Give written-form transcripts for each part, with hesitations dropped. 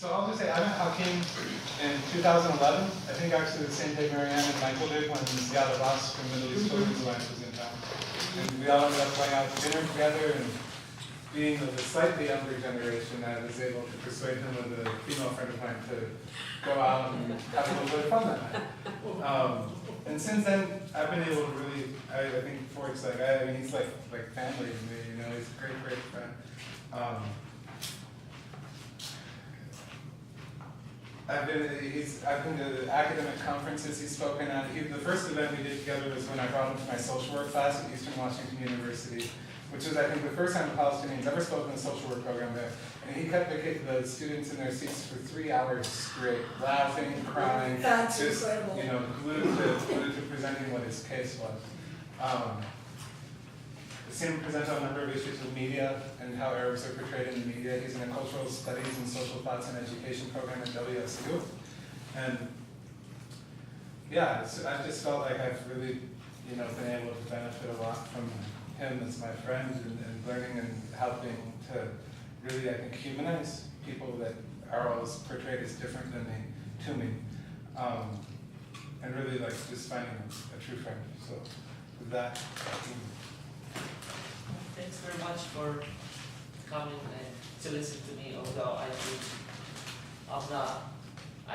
So I'll just say, I met Hakeem in 2011. I think actually the same day Marianne and Michael did when Ziad Abbas from Middle East Children's Alliance was in town. And we all ended up going out to dinner together, and being of the slightly younger generation, I was able to persuade him with a female friend of mine to go out and have a little bit of fun that night. And since then, I've been able to really, I think Ford's like, I mean, he's like family to me, you know, he's a great, great friend. I've been to academic conferences he's spoken at. The first event we did together was when I brought him to my social work class at Eastern Washington University, which was, I think, the first time a Palestinian's ever spoken in a social work program there. And he kept the students in their seats for 3 hours straight, laughing, crying, That's just incredible. you know, glued to presenting what his case was. I've seen him present on a number of issues with media and how Arabs are portrayed in the media. He's in a cultural studies and social thoughts and education program at WSU. And yeah, I've just felt like I've really, you know, been able to benefit a lot from him as my friend and learning and helping to really, I think, humanize people that are always portrayed as different than me, to me. And really like just finding a true friend. So with that, thanks very much for coming and to listen to me, although I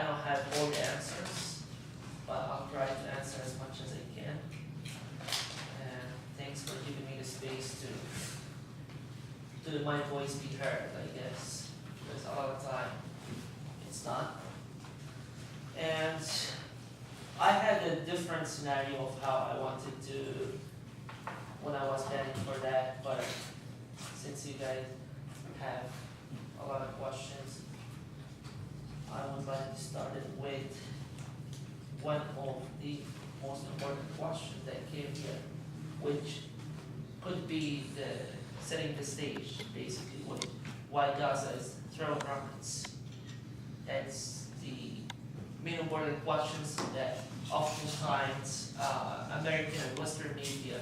don't have all the answers, but I'll try to answer as much as I can. And thanks for giving me the space to my voice be heard, I guess, because a lot of time it's not. And I had a different scenario of how I wanted to when I was planning for that, but since you guys have a lot of questions, I would like to start it with one of the most important questions that came here, which could be setting the stage, basically, with why Gaza is throwing rockets. That's the main important questions that oftentimes American and Western media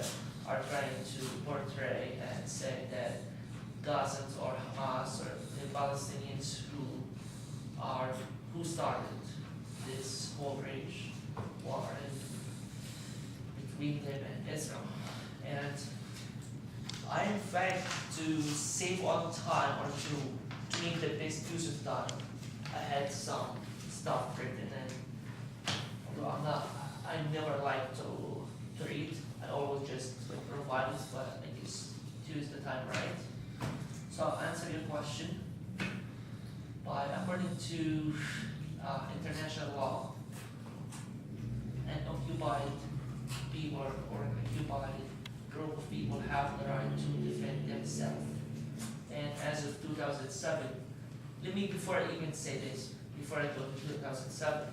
are trying to portray and say that Gazans or Hamas or the Palestinians who started this whole rage war between them and Israel. And I, in fact, to save on time or to make the best use of time, I had some stuff written, and although I never like to read. I always just provide it, but I just choose the time right. So I'll answer your question by according to international law, an occupied people or an occupied group of people have the right to defend themselves. And as of 2007, before I even say this, before I go to 2007,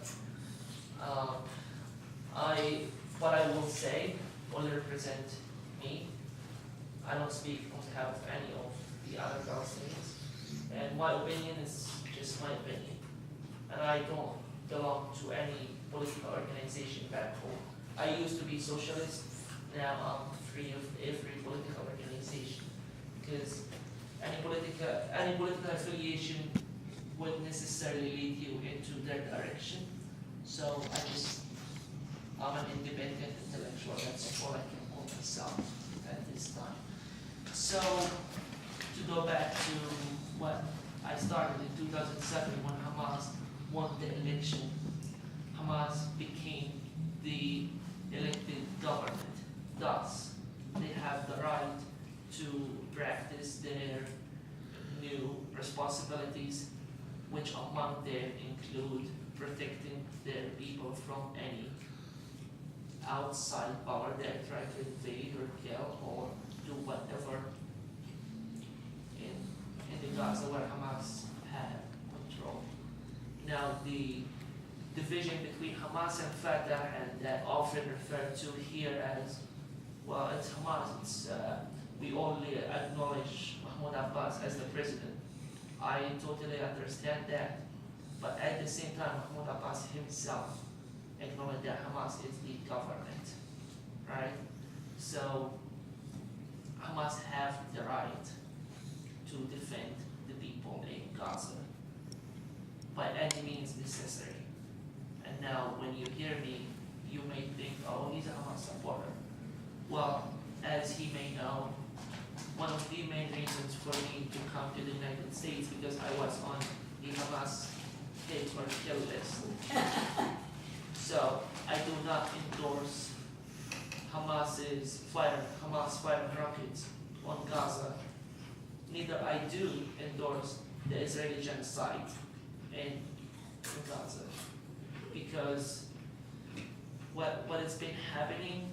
what I will say will represent me. I don't speak on behalf of any of the other Palestinians. And my opinion is just my opinion. And I don't belong to any political organization back home. I used to be socialist, now I'm free of every political organization. Because any political affiliation wouldn't necessarily lead you into their direction. So I'm an independent intellectual, that's all I can call myself at this time. So, to go back to what I started in 2007 when Hamas won the election, Hamas became the elected government. Thus, they have the right to practice their new responsibilities, which among them include protecting their people from any outside power that try to invade or kill or do whatever in the Gaza where Hamas had control. Now the division between Hamas and Fatah, and that often referred to here as, well, it's Hamas, we only acknowledge Mahmoud Abbas as the president. I totally understand that, but at the same time Mahmoud Abbas himself acknowledge that Hamas is the government, right? So Hamas have the right to defend the people in Gaza. by any means necessary. And now when you hear me, you may think, oh, he's a Hamas supporter. Well, as he may know, one of the main reasons for me to come to the United States because I was on the Hamas hate or kill list. So I do not endorse Hamas firing rockets on Gaza. Neither I do endorse the Israeli genocide in Gaza. Because what has been happening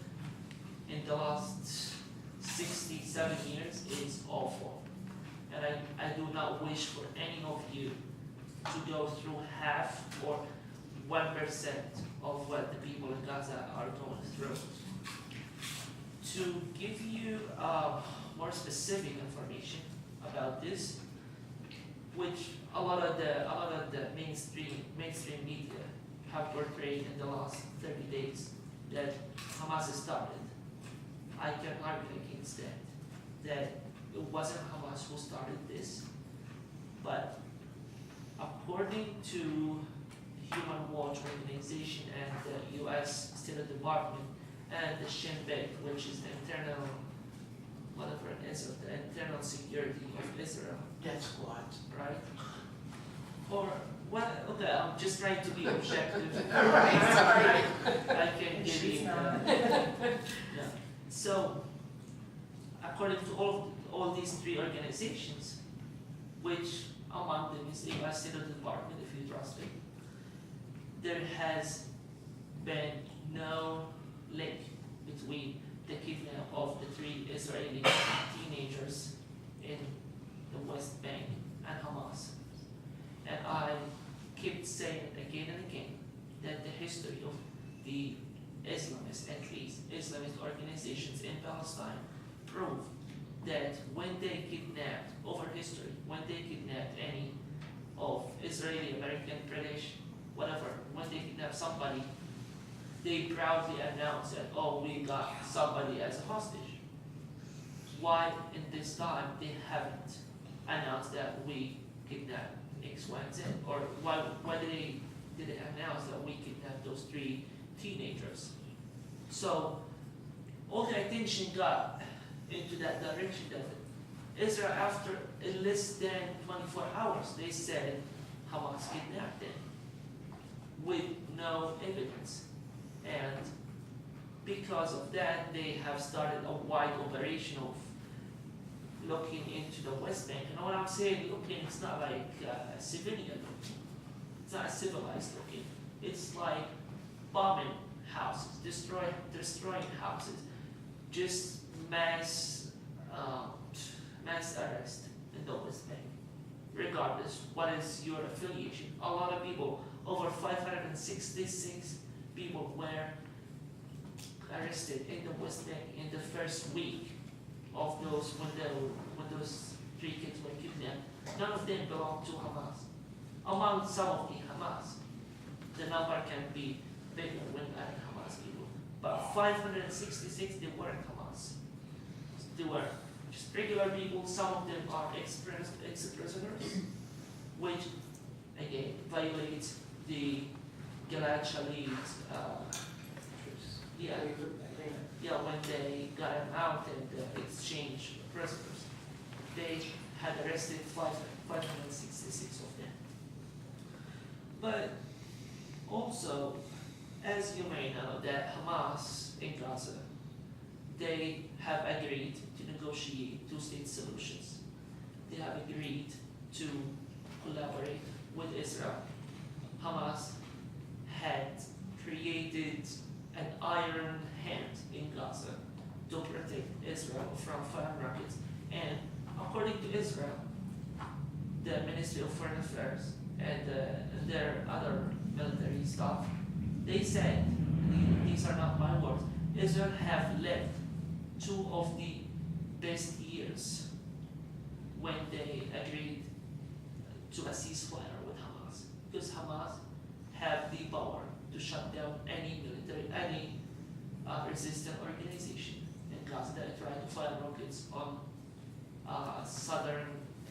in the last 67 years is awful. And I do not wish for any of you to go through half or 1% of what the people in Gaza are going through. To give you more specific information about this, which a lot of the mainstream media have portrayed in the last 30 days that Hamas started, I can argue against that it wasn't Hamas who started this, but according to the Human Rights Watch organization and the U.S. State Department and the Shin Bet, which is the internal, whatever it is, of the internal security of Israel. Death squads. Right? Or, well, okay, I'm just trying to be objective. Right, I can give you. Yeah. So, according to all these three organizations, which among them is the U.S. State Department, if you trust it, there has been no link between the kidnap of the 3 Israeli teenagers in the West Bank and Hamas. And I keep saying again and again that the history of the Islamists, at least Islamist organizations in Palestine, prove that when they kidnapped, over history, when they kidnapped any of Israeli, American, British, whatever, when they kidnap somebody, they proudly announce that, oh, we got somebody as a hostage. Why in this time they haven't announced that we kidnapped X, Y, and Z? Or why did they announce that we kidnapped those 3 teenagers? So all the attention got into that direction that Israel, after less than 24 hours, they said Hamas kidnapped them with no evidence. And because of that, they have started a wide operation of looking into the West Bank. And when I'm saying looking, it's not like a civilian looking. It's not civilized looking. It's like bombing houses, destroying houses, just mass arrest in the West Bank, regardless what is your affiliation. A lot of people, over 566 people were arrested in the West Bank in the first week of those when those 3 kids were kidnapped. None of them belonged to Hamas. Among some of the Hamas, the number can be bigger when adding Hamas people. But 566, they weren't Hamas. They were just regular people. Some of them are ex-prisoners, which again violates the Gilad Shalit, when they got him out and exchanged prisoners. They had arrested 566 of them. But also, as you may know, that Hamas in Gaza, they have agreed to negotiate 2-state solutions. They have agreed to collaborate with Israel. Hamas had created an iron hand in Gaza to protect Israel from firing rockets. And according to Israel, the Ministry of Foreign Affairs and their other military staff, they said, these are not my words, Israel have lived 2 of the best years when they agreed to a ceasefire with Hamas. Because Hamas have the power to shut down any resistant organization in Gaza that try to fire rockets on southern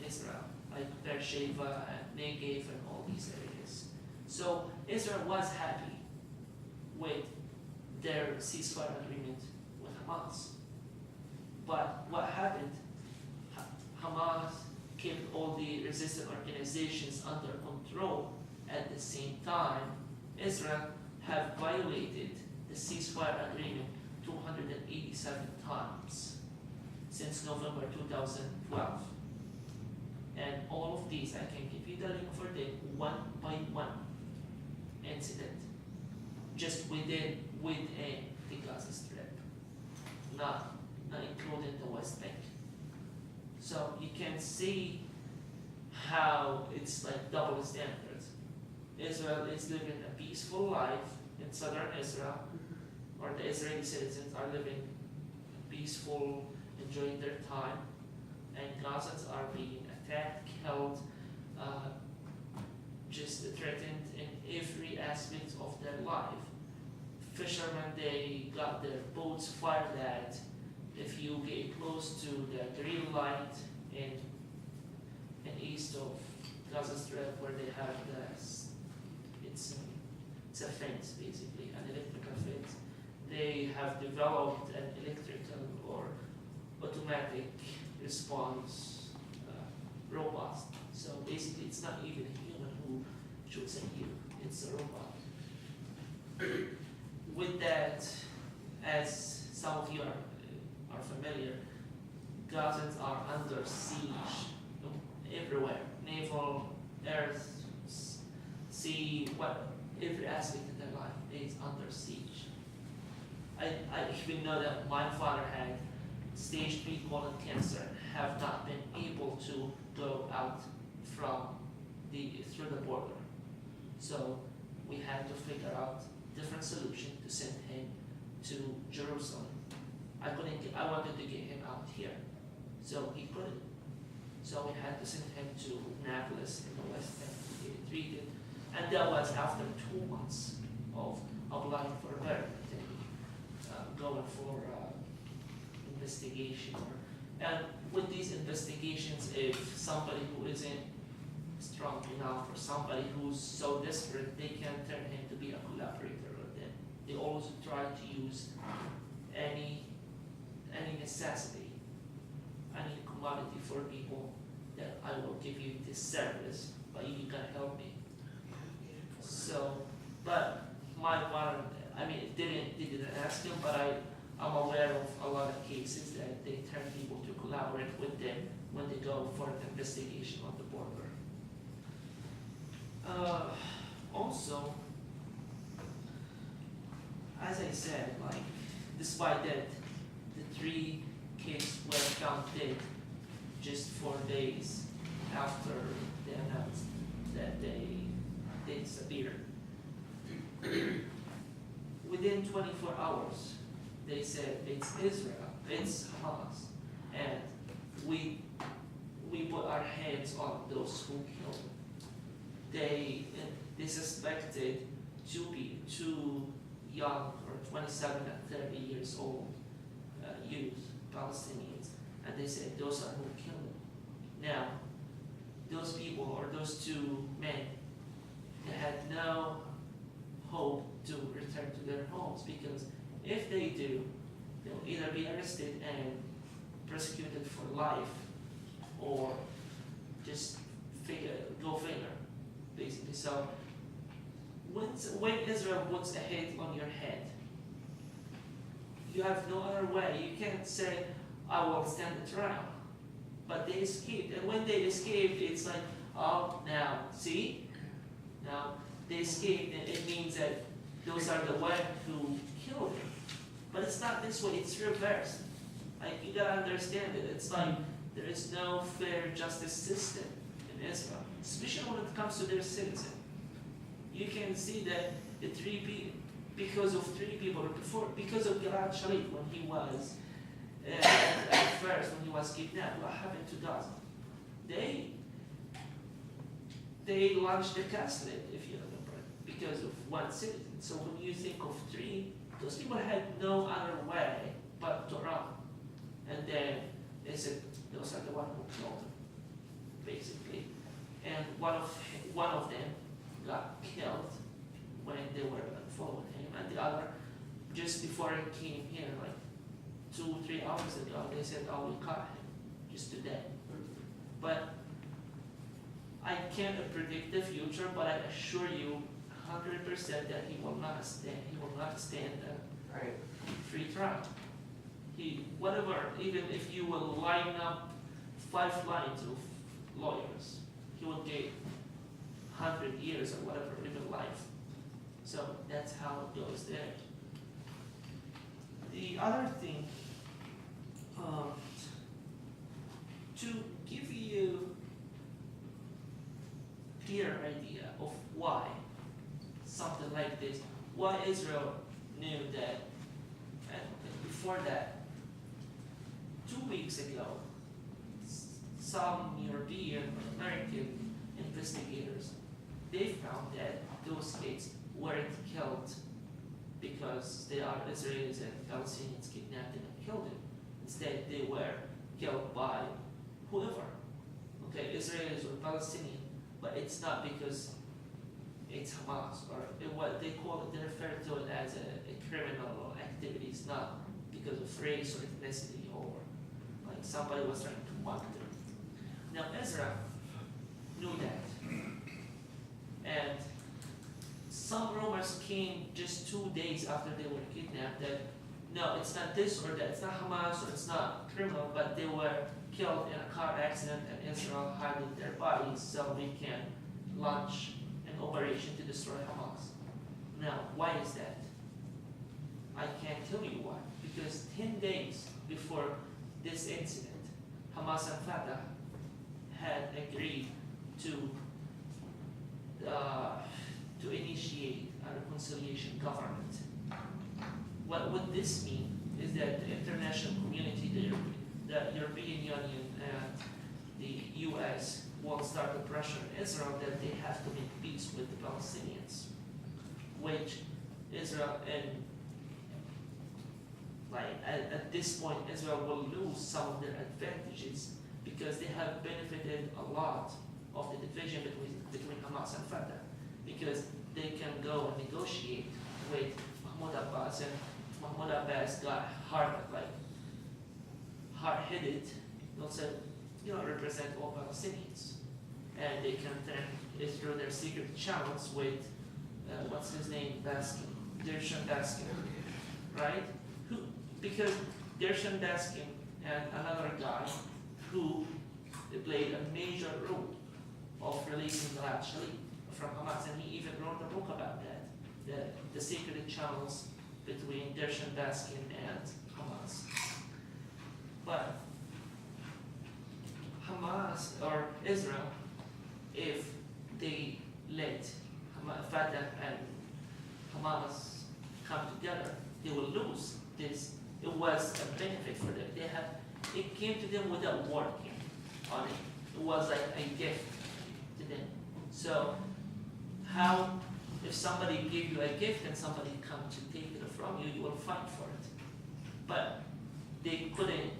Israel, like Beersheba and Negev and all these areas. So Israel was happy with their ceasefire agreement with Hamas. But what happened? Hamas kept all the resistant organizations under control. At the same time, Israel have violated the ceasefire agreement 287 times since November 2012. And all of these, I can give you the link for them one by one incident, just within the Gaza Strip, not including the West Bank. So you can see how it's like double standards. Israel is living a peaceful life in southern Israel, or the Israeli citizens are living peaceful, enjoying their time, and Gazans are being attacked, killed, just threatened in every aspect of their life. Fishermen, they got their boats fired at. If you get close to the green light in east of Gaza Strip, where they have it's a fence basically, an electrical fence. They have developed an electrical or automatic response robot. So basically, it's not even a human who shoots at you; it's a robot. With that, as some of you are familiar, Gazans are under siege everywhere. Naval, earth, sea, every aspect of their life is under siege. I even know that my father had stage 3 colon cancer and have not been able to go out through the border. So we had to figure out different solution to send him to Jerusalem. I wanted to get him out here, so he couldn't. So we had to send him to Naples in the West Bank to get treated, and that was after 2 months of applying for a verdict and going for investigation. And with these investigations, if somebody who isn't strong enough or somebody who's so desperate, they can turn him to be a collaborator with them. They always try to use any necessity, any commodity for people that I will give you this service, but you can help me. So, but my father, they didn't ask him, but I'm aware of a lot of cases that they turn people to collaborate with them when they go for an investigation on the border. Also, as I said, despite that, the 3 kids were found dead just 4 days after they announced that they disappeared. Within 24 hours, they said it's Israel, it's Hamas, and we put our hands on those who killed them. They suspected 2 young, or 27 and 30 years old youth, Palestinians, and they said those are who killed them. Now, those people, or those 2 men, they had no hope to return to their homes, because if they do, they'll either be arrested and prosecuted for life, or just go figure, basically. So when Israel puts a hit on your head, you have no other way. You can't say, I will stand the trial. But they escaped, and when they escaped, it's like, oh, now, see? Now, they escaped, and it means that those are the ones who killed him. But it's not this way, it's reversed. You gotta understand it. It's like there is no fair justice system in Israel, especially when it comes to their citizens. You can see that the 3 people, because of 3 people, or because of Gilad Shalit, when he was, at first, when he was kidnapped, what happened to Gaza? They launched the castle, if you remember, because of 1 citizen. So when you think of 3, those people had no other way but to run. And then they said, those are the ones who killed them, basically. And one of them got killed when they were following him, and the other just before he came here, like 2-3 hours ago, they said, "Oh, we caught him just today." But I can't predict the future, but I assure you 100% that he will not stand a Right. free trial. Whatever, even if you will line up 5 lines of lawyers, he will get 100 years or whatever, even life. So that's how it goes there. The other thing, to give you clear idea of why something like this, why Israel knew that, and before that, 2 weeks ago, some European or American investigators, they found that those kids weren't killed because they are Israelis and Palestinians kidnapped them and killed them. Instead, they were killed by whoever. Okay, Israelis or Palestinian, but it's not because it's Hamas or what they call it. They refer to it as a criminal activity. It's not because of race or ethnicity or like somebody was trying to mock them. Now Israel knew that, and some rumors came just 2 days after they were kidnapped that no, it's not this or that, it's not Hamas or it's not criminal, but they were killed in a car accident and Israel hiding their bodies so they can launch an operation to destroy Hamas. Now, why is that? I can't tell you why. Because 10 days before this incident, Hamas and Fatah had agreed to initiate a reconciliation government. What would this mean is that the international community, the European Union and the US will start to pressure Israel that they have to make peace with the Palestinians, which Israel and at this point Israel will lose some of their advantages because they have benefited a lot of the division between Hamas and Fatah, because they can go and negotiate with Mahmoud Abbas, and Mahmoud Abbas got hard-headed. They'll say, you don't represent all Palestinians, and they can then through their secret channels with what's his name, Darshan Baskin, right? Because Darshan Baskin and another guy who played a major role of releasing the last Shalit from Hamas, and he even wrote a book about that, the secret channels between Darshan Baskin and Hamas. But Hamas or Israel, if they let Fatah and Hamas come together, they will lose this. It was a benefit for them. It came to them without working on it. It was like a gift to them. So how, if somebody give you a gift and somebody come to take it from you, you will fight for it. But they couldn't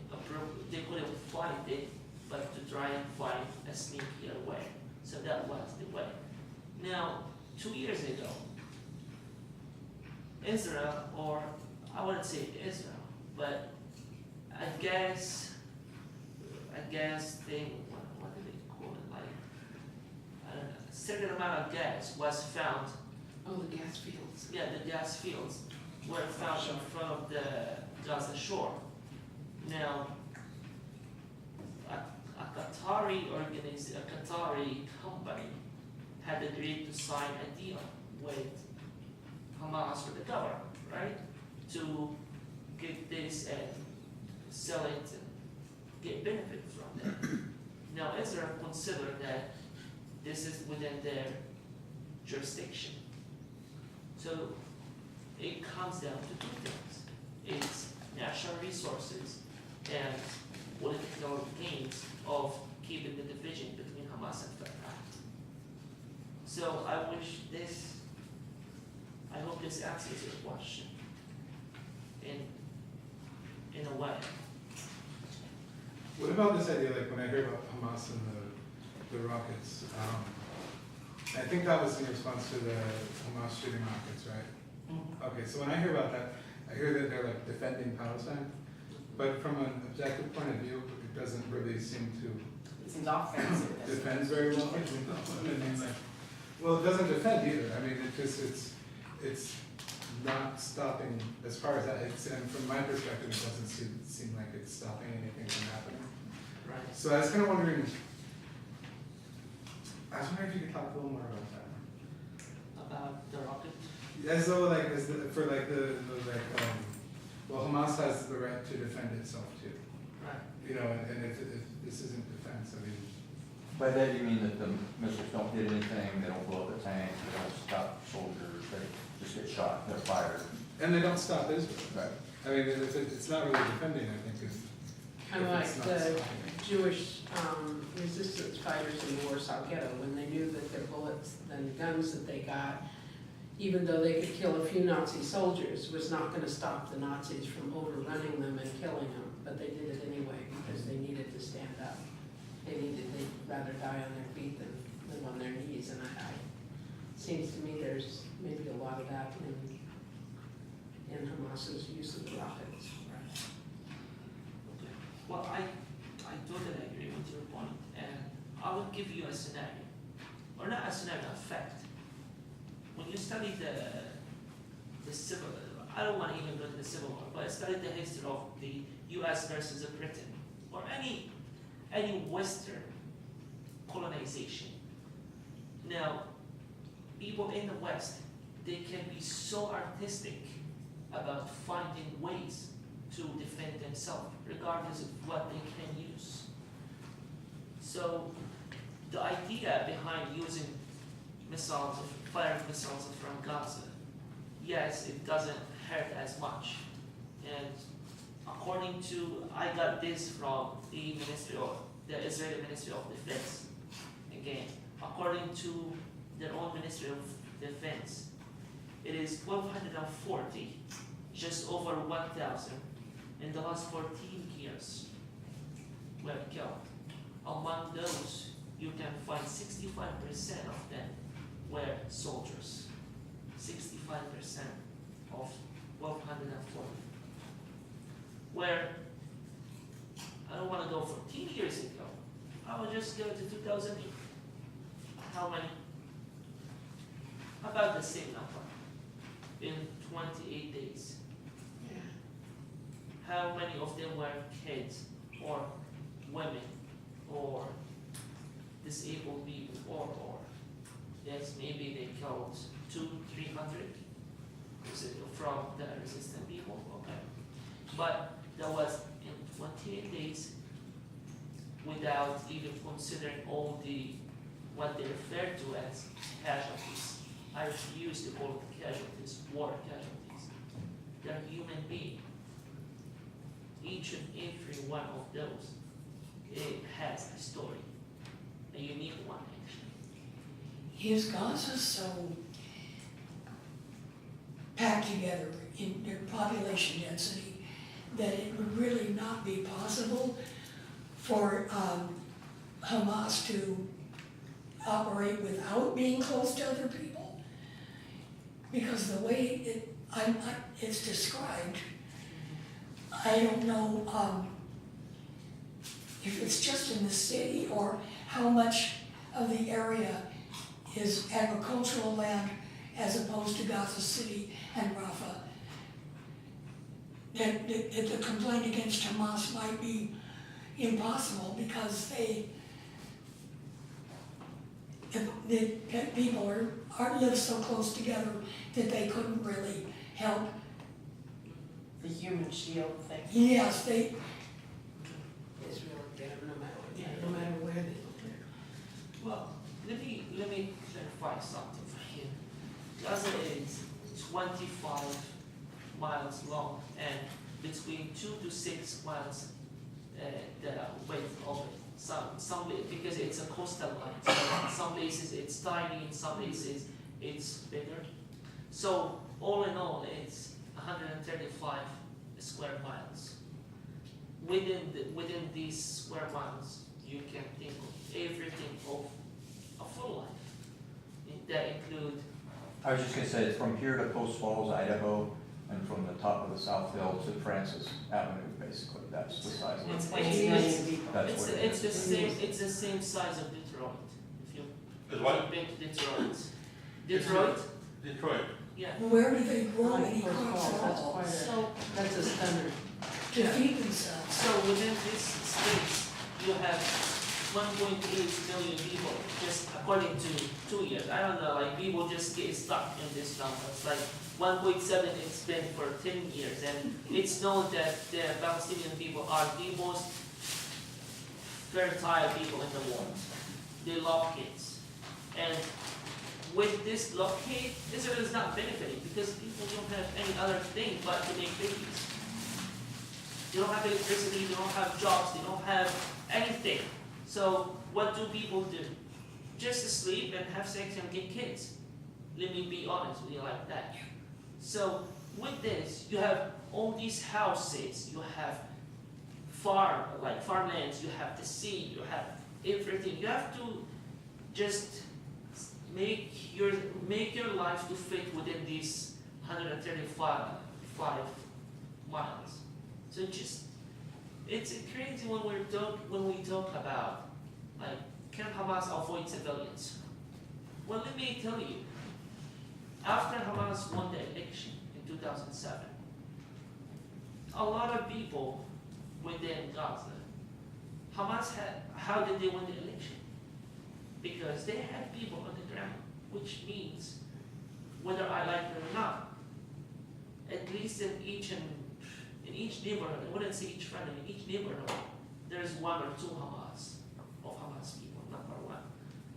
fight it, but to try and fight a sneakier way. So that was the way. Now, 2 years ago, Israel, or I wouldn't say Israel, but I guess they, what do they call it? Like, I don't know, a certain amount of gas was found. Oh, the gas fields. Yeah, the gas fields were found in front of the Gaza shore. Now, a Qatari company had agreed to sign a deal with Hamas, with the government, right? To get this and sell it and get benefit from that. Now Israel considered that this is within their jurisdiction. So it comes down to 2 things. It's natural resources and political gains of keeping the division between Hamas and Fatah. So I hope this answers your question in a way. What about this idea, like when I hear about Hamas and the rockets, I think that was in response to the Hamas shooting rockets, right? Okay, so when I hear about that, I hear that they're like defending Palestine, but from an objective point of view, it doesn't really seem to It seems offensive. defend very well. I mean, like, well, it doesn't defend either. I mean, it's not stopping as far as that. And from my perspective, it doesn't seem like it's stopping anything from happening. Right. So I was kind of wondering. I was wondering if you could talk a little more about that. About the rocket. As though like for like well, Hamas has the right to defend itself too. Right. You know, and if this isn't defense, I mean. By that you mean that the missiles don't hit anything, they don't blow up a tank, they don't stop soldiers, they just get shot, they're fired. And they don't stop Israel. Right. I mean, it's not really defending, I think, is. Kind of like the Jewish resistance fighters in the Warsaw Ghetto, when they knew that their bullets and guns that they got, even though they could kill a few Nazi soldiers, was not going to stop the Nazis from overrunning them and killing them. But they did it anyway because they needed to stand up. They'd rather die on their feet than live on their knees. And seems to me there's maybe a lot of that in Hamas's use of the rockets. Okay. Well, I totally agree with your point, and I will give you a scenario, or not a scenario, a fact. When you study the civil, I don't want to even go to the Civil War, but I studied the history of the U.S. versus Britain, or any Western colonization. Now, people in the West, they can be so artistic about finding ways to defend themselves, regardless of what they can use. So, the idea behind using missiles, firing missiles from Gaza, yes, it doesn't hurt as much. And according to, I got this from the Israeli Ministry of Defense. Again, according to their own Ministry of Defense, it is 1,240, just over 1,000 in the last 14 years were killed. Among those, you can find 65% of them were soldiers. 65% of 1,240. Where, I don't want to go 14 years ago, I will just go to 2008. How many? About the same number in 28 days. Yeah. How many of them were kids or women or disabled people or yes, maybe they killed 200-300 from the resistant people, okay. But that was in 28 days without even considering all the, what they refer to as casualties. I refuse to call it casualties, war casualties. They're human beings. Each and every one of those, it has a story, a unique one actually. Is Gaza so packed together in their population density that it would really not be possible for Hamas to operate without being close to other people? Because the way it's described, I don't know if it's just in the city or how much of the area is agricultural land as opposed to Gaza City and Rafah. That the complaint against Hamas might be impossible because the people are live so close together that they couldn't really help. The human shield thing. Yes, they. Israel get them no matter where they live. Well, let me clarify something for you. Gaza is 25 miles long and between 2 to 6 miles the width of it. Some because it's a coastal line. So in some places it's tiny, in some places it's bigger. So all in all, it's 135 square miles. Within these square miles, you can think of everything of a full life. that include, I was just gonna say, it's from here to Post Falls, Idaho, and from the top of the South Hill to Francis Avenue, basically, that's the size of It's- it. 1.8 million people. That's it's, what it it's is. it's the same size of Detroit, if you, Is what? been to Detroit. Detroit, Detroit. yeah. Where do they grow Like any First crops Falls, at that's all quite a, So, that's a stunner. to feed themselves? so within this space, you have 1.8 million people, just according to 2 years. I don't know, like people just get stuck in this number. It's like 1.7, it's been for 10 years, and it's known that the Palestinian people are the most fertile people in the world. They love kids. And with this blockade, Israel is not benefiting because people don't have any other thing but to make babies. They don't have electricity, they don't have jobs, they don't have anything. So what do people do? Just sleep and have sex and get kids. Let me be honest with you like that. So with this, you have all these houses, you have farmlands, you have the sea, you have everything. You have to just make your life to fit within these 135 miles. So it's crazy when we talk about like can Hamas avoid civilians? Well, let me tell you. After Hamas won the election in 2007, a lot of people within Gaza, how did they win the election? Because they had people on the ground, which means, whether I like it or not, at least in each neighborhood, I wouldn't say each family, in each neighborhood, there's 1 or 2 Hamas people, number one.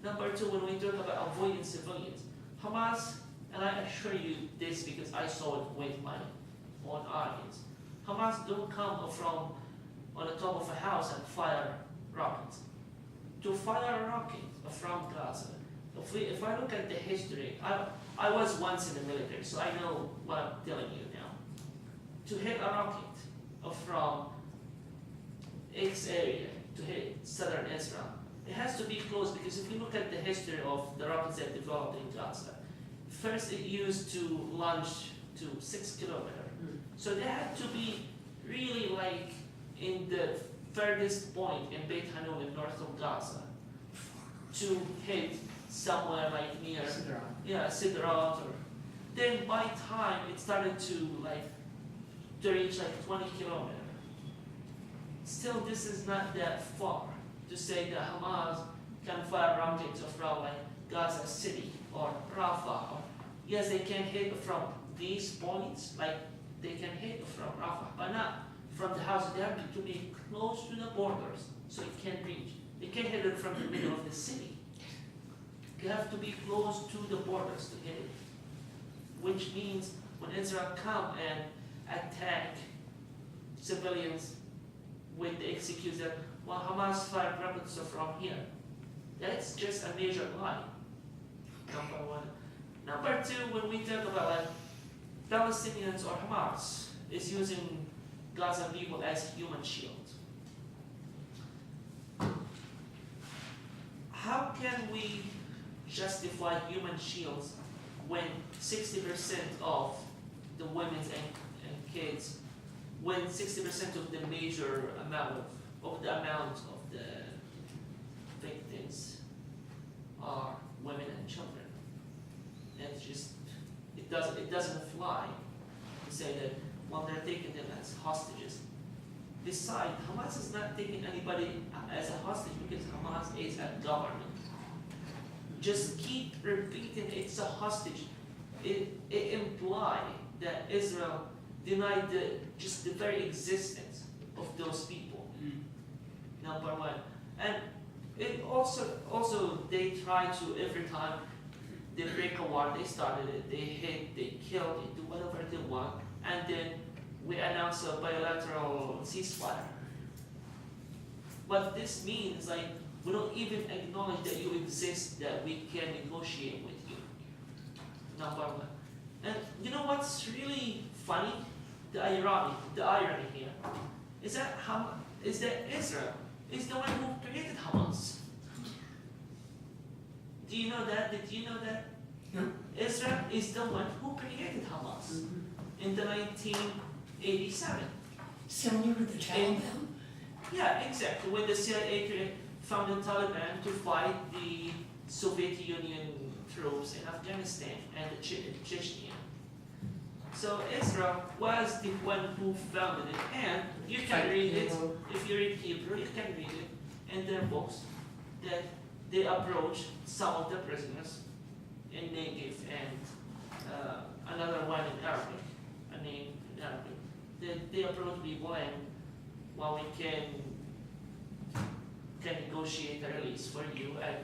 Number two, when we talk about avoiding civilians, Hamas, and I assure you this because I saw it with my own eyes, Hamas don't come from on the top of a house and fire rockets. To fire a rocket from Gaza, if I look at the history, I was once in the military, so I know what I'm telling you now. To hit a rocket from X area to hit southern Israel, it has to be close because if you look at the history of the rockets that developed in Gaza, first it used to launch to 6 kilometers. So they had to be really like in the furthest point in Beit Hanun in north of Gaza to hit somewhere like near Sidrat, or then by time it started to reach like 20 kilometers. Still, this is not that far to say that Hamas can fire rockets from like Gaza City or Rafah. Yes, they can hit from these points, like they can hit from Rafah, but not from the house. They have to be close to the borders so it can reach. They can't hit it from the middle of the city. You have to be close to the borders to hit it, which means when Israel come and attack civilians with the excuse that, well, Hamas fired rockets from here. That's just a major lie, number one. Number two, when we talk about like Palestinians or Hamas is using Gaza people as human shield. How can we justify human shields when 60% of the women and kids, when 60% of the major amount of the victims are women and children? It's just it doesn't fly to say that, well, they're taking them as hostages. Besides, Hamas is not taking anybody as a hostage because Hamas is a government. Just keep repeating it's a hostage. It implies that Israel denied just the very existence of those people. Number one. And it also they try to, every time they break a war, they started it, they hit, they kill, they do whatever they want, and then we announce a bilateral ceasefire. What this means, like, we don't even acknowledge that you exist, that we can negotiate with you. Number one. And you know what's really funny? The irony here is that Israel is the one who created Hamas. Do you know that? Did you know that? is the one who created Hamas Mhm. in the 1987. Similar to the Taliban? Yeah, exactly. When the CIA founded Taliban to fight the Soviet Union troops in Afghanistan and the Chechnya. So Israel was the one who founded it, and you can read it, if you read Hebrew, you can read it in their books, that they approached some of the prisoners in Negev and another one in Arabic, a name in Arabic. They approached people and, well, we can negotiate a release for you. And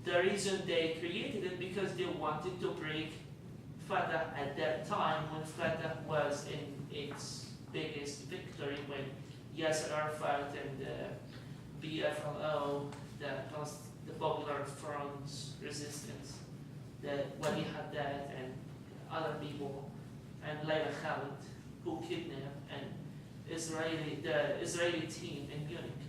the reason they created it because they wanted to break Fatah at that time when Fatah was in its biggest victory, when Yasser Arafat and the PFLO, the Popular Front's resistance, that Wali Haddad and other people, and Layla Khalid, who kidnapped and the Israeli team in Munich.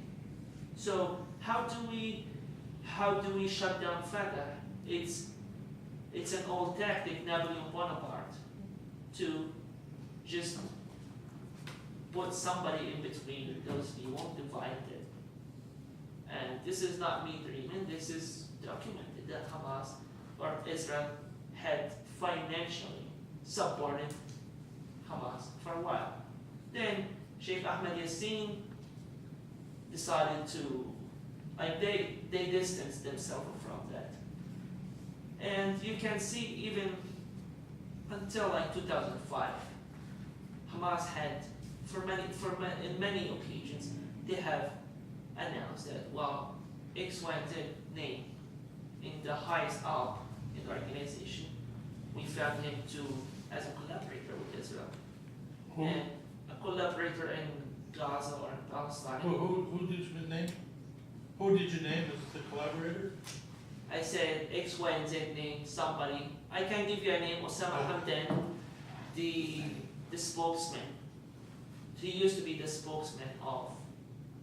So how do we shut down Fatah? It's an old tactic, Napoleon Bonaparte, to just put somebody in between those people, divide them. And this is not me dreaming, this is documented that Hamas or Israel had financially supported Hamas for a while. Then Sheikh Ahmed Yassin decided to, they distanced themselves from that. And you can see even until like 2005, Hamas had, in many occasions, they have announced that, well, X, Y, and Z name in the highest up in the organization, we found him as a collaborator with Israel. Who, And a collaborator in Gaza or in Palestine. who did you name? Who did you name as the collaborator? I said X, Y, and Z name, somebody. I can give you a name, Osama Hamdan, the spokesman. He used to be the spokesman of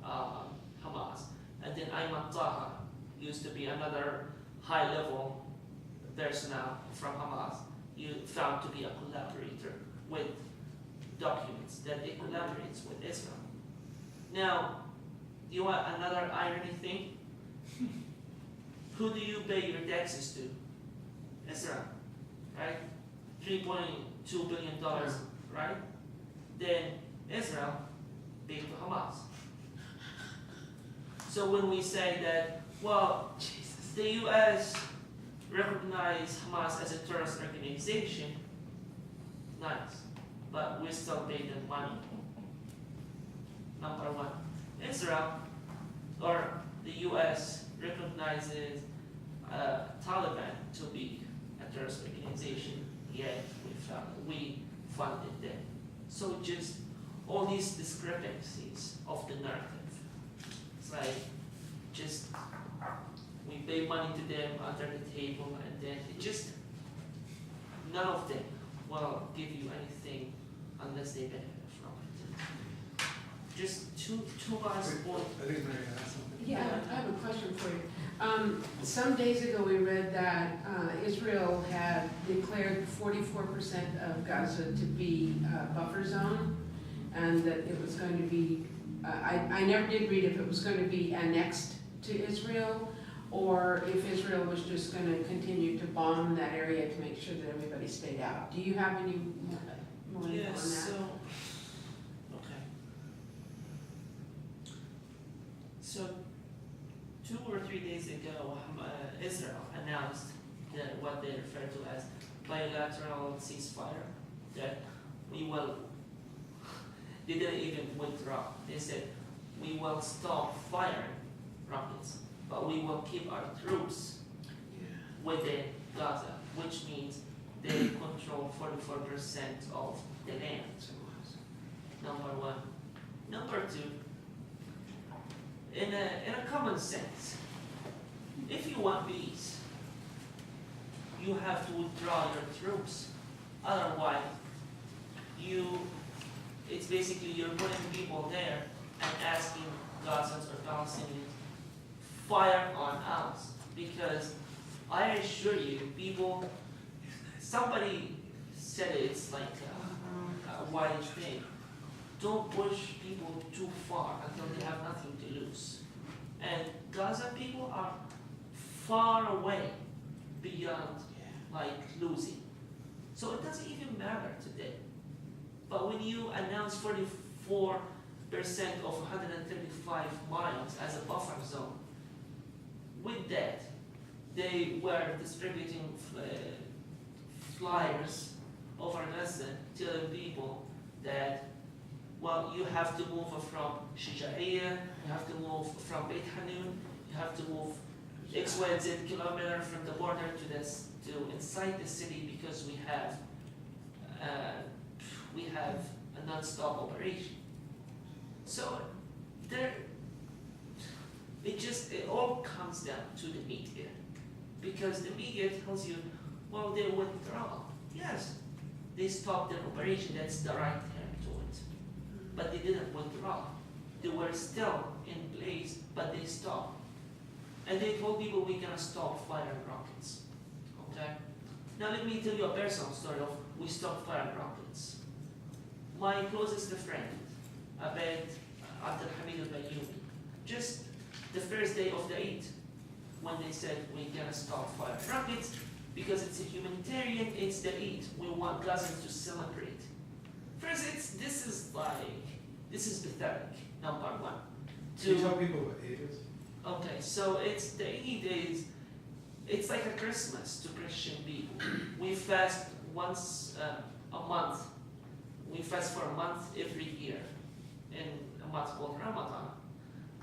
Hamas. And then Ayman Taha used to be another high-level personnel from Hamas. You found to be a collaborator with documents that it collaborates with Israel. Now, you want another irony thing? Who do you pay your taxes to? Israel, right? $3.2 billion, right? Then Israel paid to Hamas. So when we say that, well, the US recognized Hamas as a terrorist organization, nice, but we still pay them money. Number one. Israel, or the US, recognizes Taliban to be a terrorist organization, yet we funded them. So just all these discrepancies of the narrative. It's like, just, we pay money to them under the table, and then it just, none of them will give you anything unless they benefit from it. Just two last points. I think Mary has something. Yeah, I have a question for you. Some days ago, we read that Israel had declared 44% of Gaza to be buffer zone, and that it was going to be, I never did read if it was going to be annexed to Israel, or if Israel was just going to continue to bomb that area to make sure that everybody stayed out. Do you have any more info on that? Yes, so, okay. So, 2 or 3 days ago, Israel announced what they refer to as bilateral ceasefire, that we will, they didn't even withdraw. They said, we will stop firing rockets, but we will keep our troops within Gaza, which means they control 44% of the land. Number one. Number two, in a common sense, if you want peace, you have to withdraw your troops. Otherwise, it's basically you're putting people there and asking Gazans or Palestinians, fire on us. Because I assure you, people somebody said it's like a wise thing. Don't push people too far until they have nothing to lose. And Gaza people are far away beyond like losing. So it doesn't even matter today. But when you announce 44% of 135 miles as a buffer zone, with that, they were distributing flyers over Gaza telling people that, well, you have to move from Shija'iyya, you have to move from Beit Hanun, you have to move XYZ kilometer from the border to inside the city because we have a non-stop operation. So it all comes down to the media, because the media tells you, well, they withdraw. Yes, they stopped their operation. That's the right term to it. But they didn't withdraw. They were still in place, but they stopped. And they told people, we're gonna stop firing rockets. Okay? Now let me tell you a personal story of we stopped firing rockets. My closest friend, Abed Abdelhamid al-Bayoumi, just the first day of the Eid, when they said we're gonna stop firing rockets because it's a humanitarian, it's the Eid. We want Gazans to celebrate. First, this is pathetic, number one. Can you tell people what Eid is? Okay, so it's the Eid it's like a Christmas to Christian people. We fast once a month. We fast for a month every year in a month called Ramadan.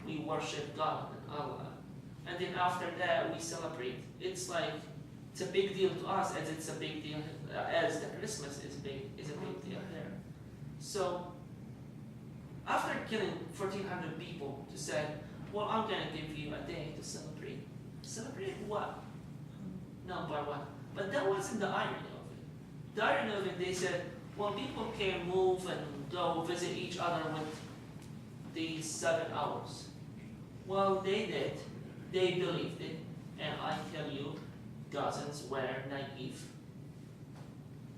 We worship God and Allah. And then after that we celebrate. It's a big deal to us as it's a big deal as the Christmas is a big deal there. So after killing 1,400 people to say, well, I'm gonna give you a day to celebrate. Celebrate what? Number one. But that wasn't the irony of it. The irony of it, they said, well, people can move and go visit each other with these 7 hours. Well, they did. They believed it. And I tell you, Gazans were naive.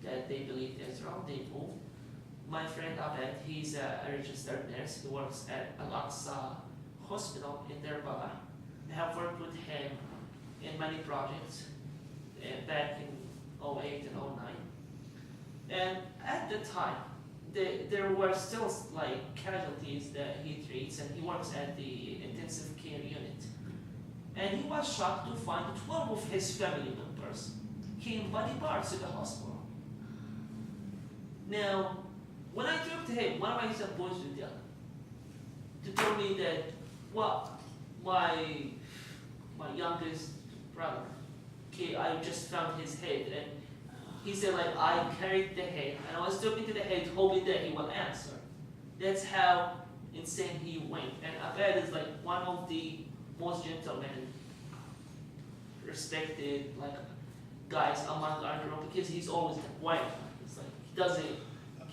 That they believed Israel, they moved. My friend Abed, he's a registered nurse. He works at Al-Aqsa Hospital in Derbala. I have worked with him in many projects back in 08 and 09. And at the time, there were still like casualties that he treats, and he works at the intensive care unit. And he was shocked to find 12 of his family members came body parts to the hospital. Now, when I talked to him, what am I supposed to tell him? To tell me that, well, my youngest brother, okay, I just found his head, and he said, like, I carried the head, and I was talking to the head, hoping that he will answer. That's how insane he went. And Abed is like one of the most gentlemen, respected, like, guys among our group, because he's always the quiet one. It's like he doesn't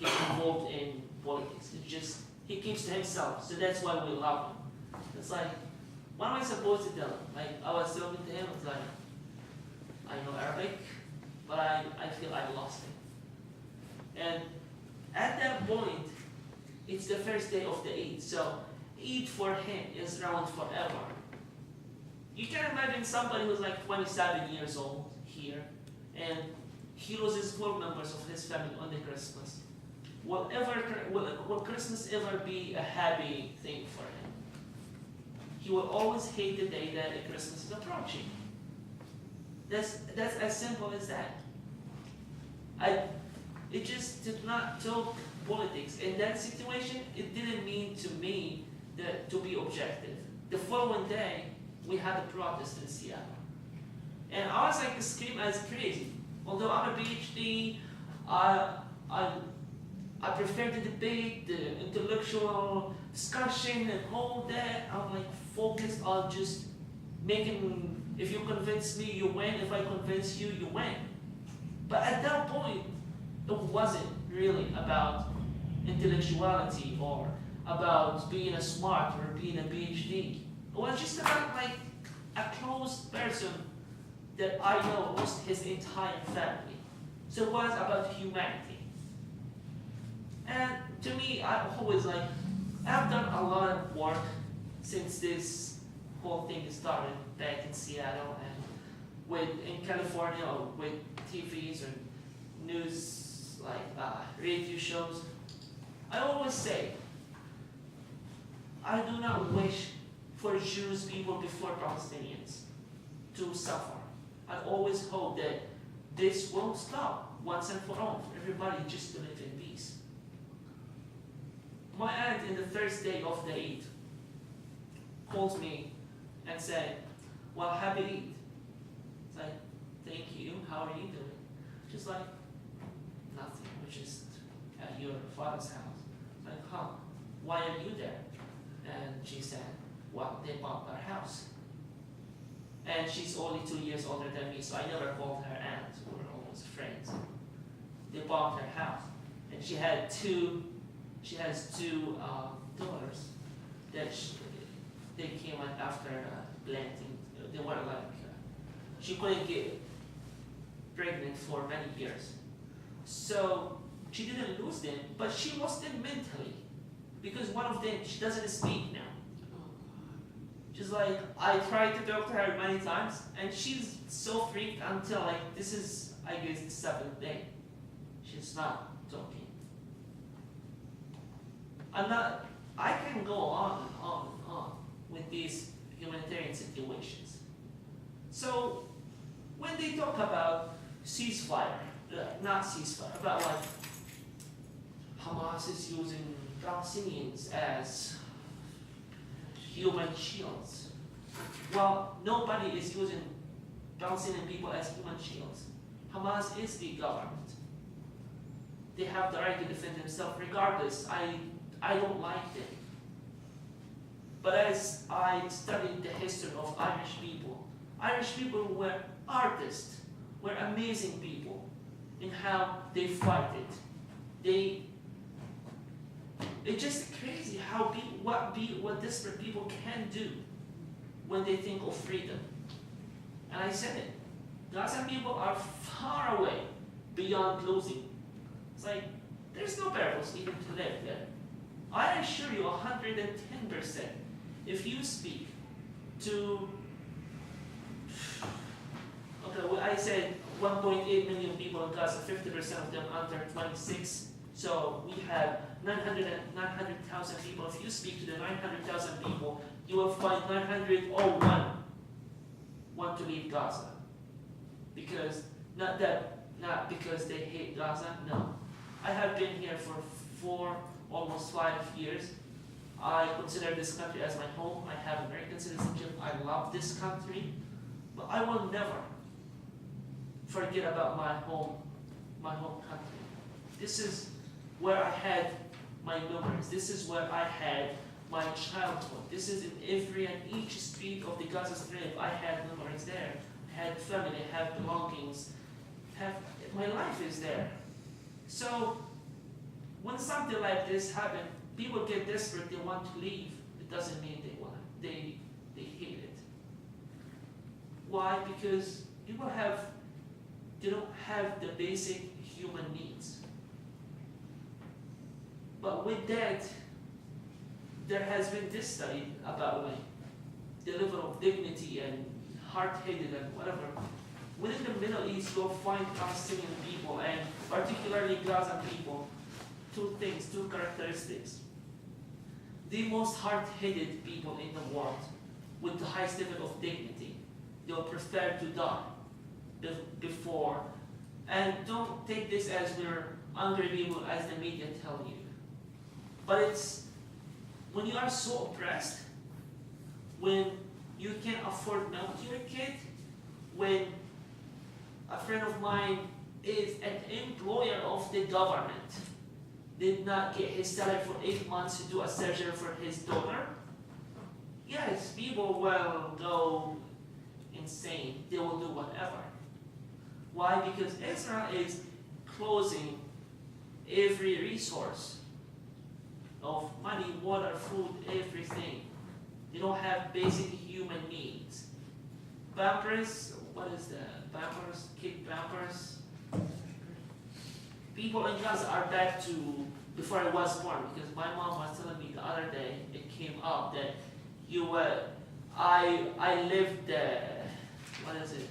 get involved in politics. It's just he keeps to himself. So that's why we love him. It's like, what am I supposed to tell him? Like, I was talking to him, it's like, I know Arabic, but I feel I lost it. And at that point, it's the first day of the Eid. So Eid for him is around forever. You can imagine somebody who's like 27 years old here, and he loses 4 members of his family on the Christmas. Will Christmas ever be a happy thing for him? He will always hate the day that Christmas is approaching. That's as simple as that. It just did not talk politics. In that situation, it didn't mean to me that to be objective. The following day, we had a protest in Seattle. And I was like scream as crazy. Although I'm a PhD, I prefer the debate, the intellectual discussion and all that. I'm like focused on just making, if you convince me, you win. If I convince you, you win. But at that point, it wasn't really about intellectuality or about being a smart or being a PhD. It was just about like a close person that I know lost his entire family So it was about humanity. And to me, I've always I've done a lot of work since this whole thing started back in Seattle and in California, or with TVs or news, radio shows. I always say, I do not wish for Jewish people before Palestinians to suffer. I always hope that this will stop once and for all, for everybody just to live in peace. My aunt, in the first day of the Eid, called me and said, well, happy Eid. It's like, thank you, how are you doing? She's like, nothing, we're just at your father's house. It's like, huh, why are you there? And she said, well, they bought our house. And she's only 2 years older than me, so I never called her aunt. We were almost friends. They bought her house. And she has two daughters that they came out after planting. They were she couldn't get pregnant for many years. So she didn't lose them, but she lost them mentally. Because one of them, she doesn't speak now. She's like, I tried to talk to her many times, and she's so freaked until this is, I guess, the 7th day. She's not talking. I can go on and on and on with these humanitarian situations. So, when they talk about ceasefire, not ceasefire, about Hamas is using Palestinians as human shields. Well, nobody is using Palestinian people as human shields. Hamas is the government. They have the right to defend themselves regardless. I don't like them. But as I studied the history of Irish people were artists, were amazing people in how they fight it. It's just crazy how what desperate people can do when they think of freedom. And I said it. Gaza people are far away beyond losing. It's like, there's no purpose even to live there. I assure you 110%, if you speak to, I said 1.8 million people in Gaza, 50% of them under 26. So we have 900,000 people. If you speak to the 900,000 people, you will find 901 want to leave Gaza. Because, not because they hate Gaza, no. I have been here for almost 5 years. I consider this country as my home. I have American citizenship. I love this country. But I will never forget about my home country. This is where I had my memories. This is where I had my childhood. This is in every and each street of the Gaza Strip. I had memories there. I had family, I have belongings. My life is there. So when something like this happens, people get desperate, they want to leave. It doesn't mean they hate it. Why? Because they don't have the basic human needs. But with that, there has been this study about the level of dignity and hard-headed and whatever. Within the Middle East, you'll find Palestinian people and particularly Gaza people, two characteristics. The most hard-headed people in the world with the highest level of dignity. They'll prefer to die before. And don't take this as we're angry people as the media tell you. But it's when you are so oppressed, when you can't afford milk to your kid, when a friend of mine is an employer of the government, did not get his salary for 8 months to do a surgery for his daughter, yes, people will go insane. They will do whatever. Why? Because Israel is closing every resource of money, water, food, everything. They don't have basic human needs. Pampers, what is that? Pampers, kid pampers, people in Gaza are back to before I was born, because my mom was telling me the other day, it came up that I lived what is it?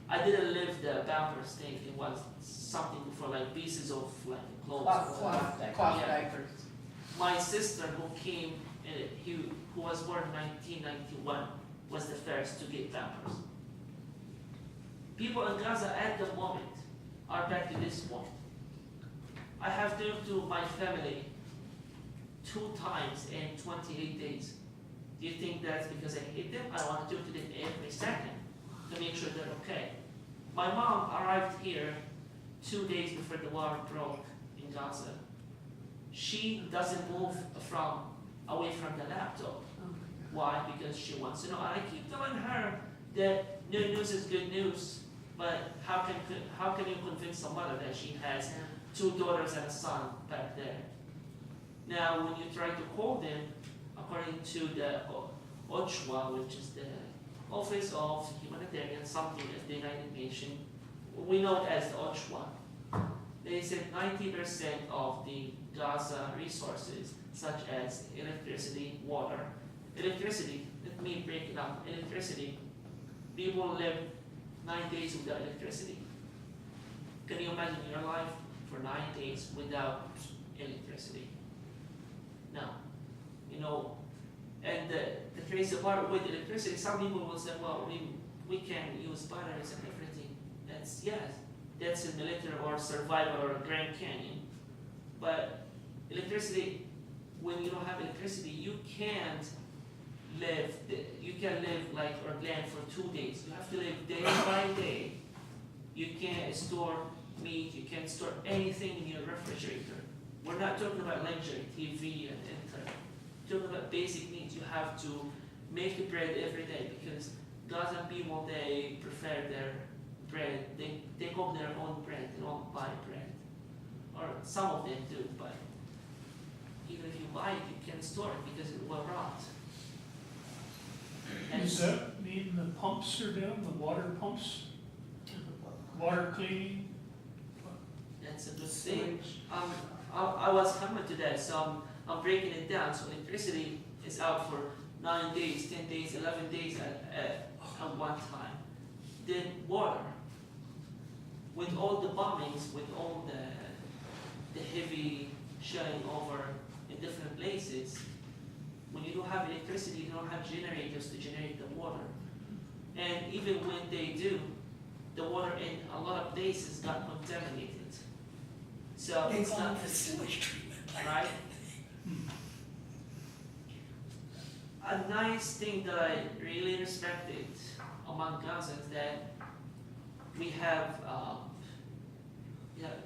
I didn't live the Pampers thing. It was something for like pieces of like clothes. Cloth Yeah. diapers. My sister who came, who was born in 1991, was the first to get Pampers. People in Gaza at the moment are back to this point. I have talked to my family 2 times in 28 days. Do you think that's because I hate them? I want to talk to them every second to make sure they're okay. My mom arrived here 2 days before the war broke in Gaza. She doesn't move away from the laptop. Why? Because she wants to know. And I keep telling her that no news is good news, but how can you convince a mother that she has 2 daughters and a son back there? Now, when you try to call them, according to the OCHA, which is the Office of Humanitarian something at the United Nations, we know it as the OCHA. They said 90% of the Gaza resources, such as electricity, water. Electricity, let me break it up. Electricity, people live 9 days without electricity. Can you imagine your life for 9 days without electricity? No. You know, and the crazy part with electricity, some people will say, well, we can use batteries and everything. That's in military or survival or Grand Canyon. But electricity, when you don't have electricity, you can't live like Orlando for 2 days. You have to live day by day. You can't store meat, you can't store anything in your refrigerator. We're not talking about luxury, TV and internet. We're talking about basic needs. You have to make bread every day because Gazan people, they prefer their bread. They cook their own bread, they don't buy bread. Or some of them do, but even if you buy it, you can't store it because it will rot. And Does that mean the pumps are down, the water pumps, water cleaning? that's a good thing. I was coming to that, so I'm breaking it down. So electricity is out for 9 days, 10 days, 11 days at one time. Then water. With all the bombings, with all the heavy shelling over in different places, when you don't have electricity, you don't have generators to generate the water. And even when they do, the water in a lot of places got contaminated. So They it's call not it the sewage treatment plant. right. A nice thing that I really respected among Gaza is that we have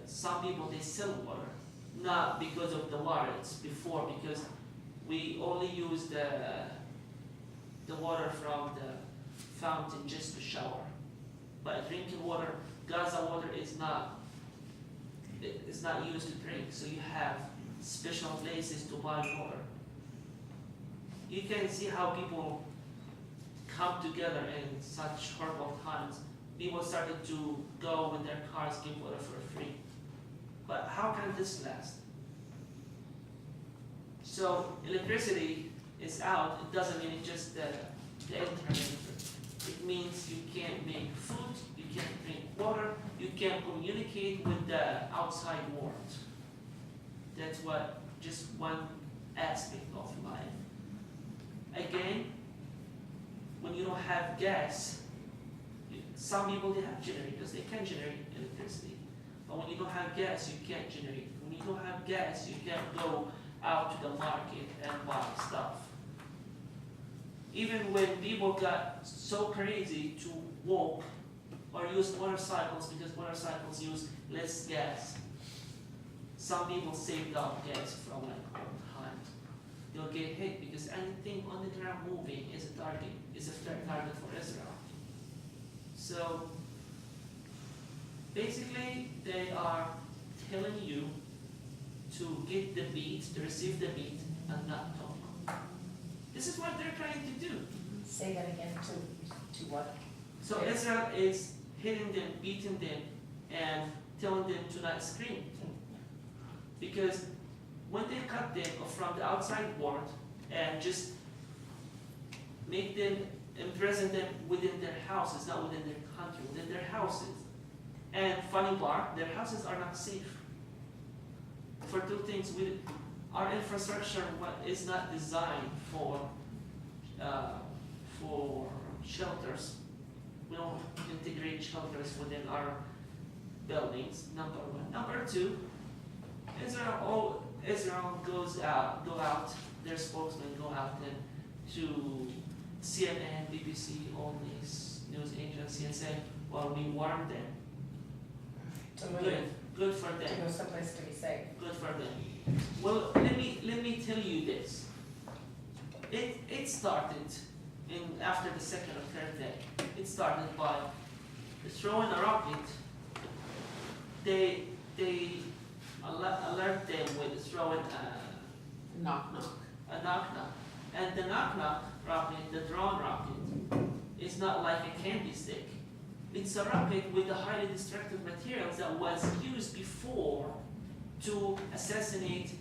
some people they sell water, not because of the war, it's before because we only use the water from the fountain just to shower. But drinking water, Gaza water is not used to drink, so you have special places to buy water. You can see how people come together in such horrible times. People started to go with their cars, give water for free. But how can this last? So electricity is out. It doesn't mean it's just the internet. It means you can't make food, you can't drink water, you can't communicate with the outside world. That's what just one aspect of life. Again, when you don't have gas, some people they have generators, they can generate electricity. But when you don't have gas, you can't generate. When you don't have gas, you can't go out to the market and buy stuff. Even when people got so crazy to walk or use motorcycles because motorcycles use less gas, some people saved up gas from like old times. They'll get hit because anything on the ground moving is a target, is a fair target for Israel. So basically they are telling you to get the beat, to receive the beat and not talk. This is what they're trying to do. Say that again, to what? So Israel is hitting them, beating them, and telling them to not scream. Because when they cut them from the outside world and just make them, imprison them within their houses, not within their country, within their houses. And funny part, their houses are not safe. For two things, our infrastructure is not designed for shelters. We don't integrate shelters within our buildings, number one. Number two, Israel go out, their spokesmen go out and to CNN, BBC, all these news agencies and say, well, we warned them. Good for them. To go someplace to be safe. Good for them. Well, let me tell you this. It started after the second or third day. It started by throwing a rocket. They alert them with throwing a Knock. knock-knock. And the knock-knock rocket, the drone rocket, is not like a candy stick. It's a rocket with the highly destructive materials that was used before to assassinate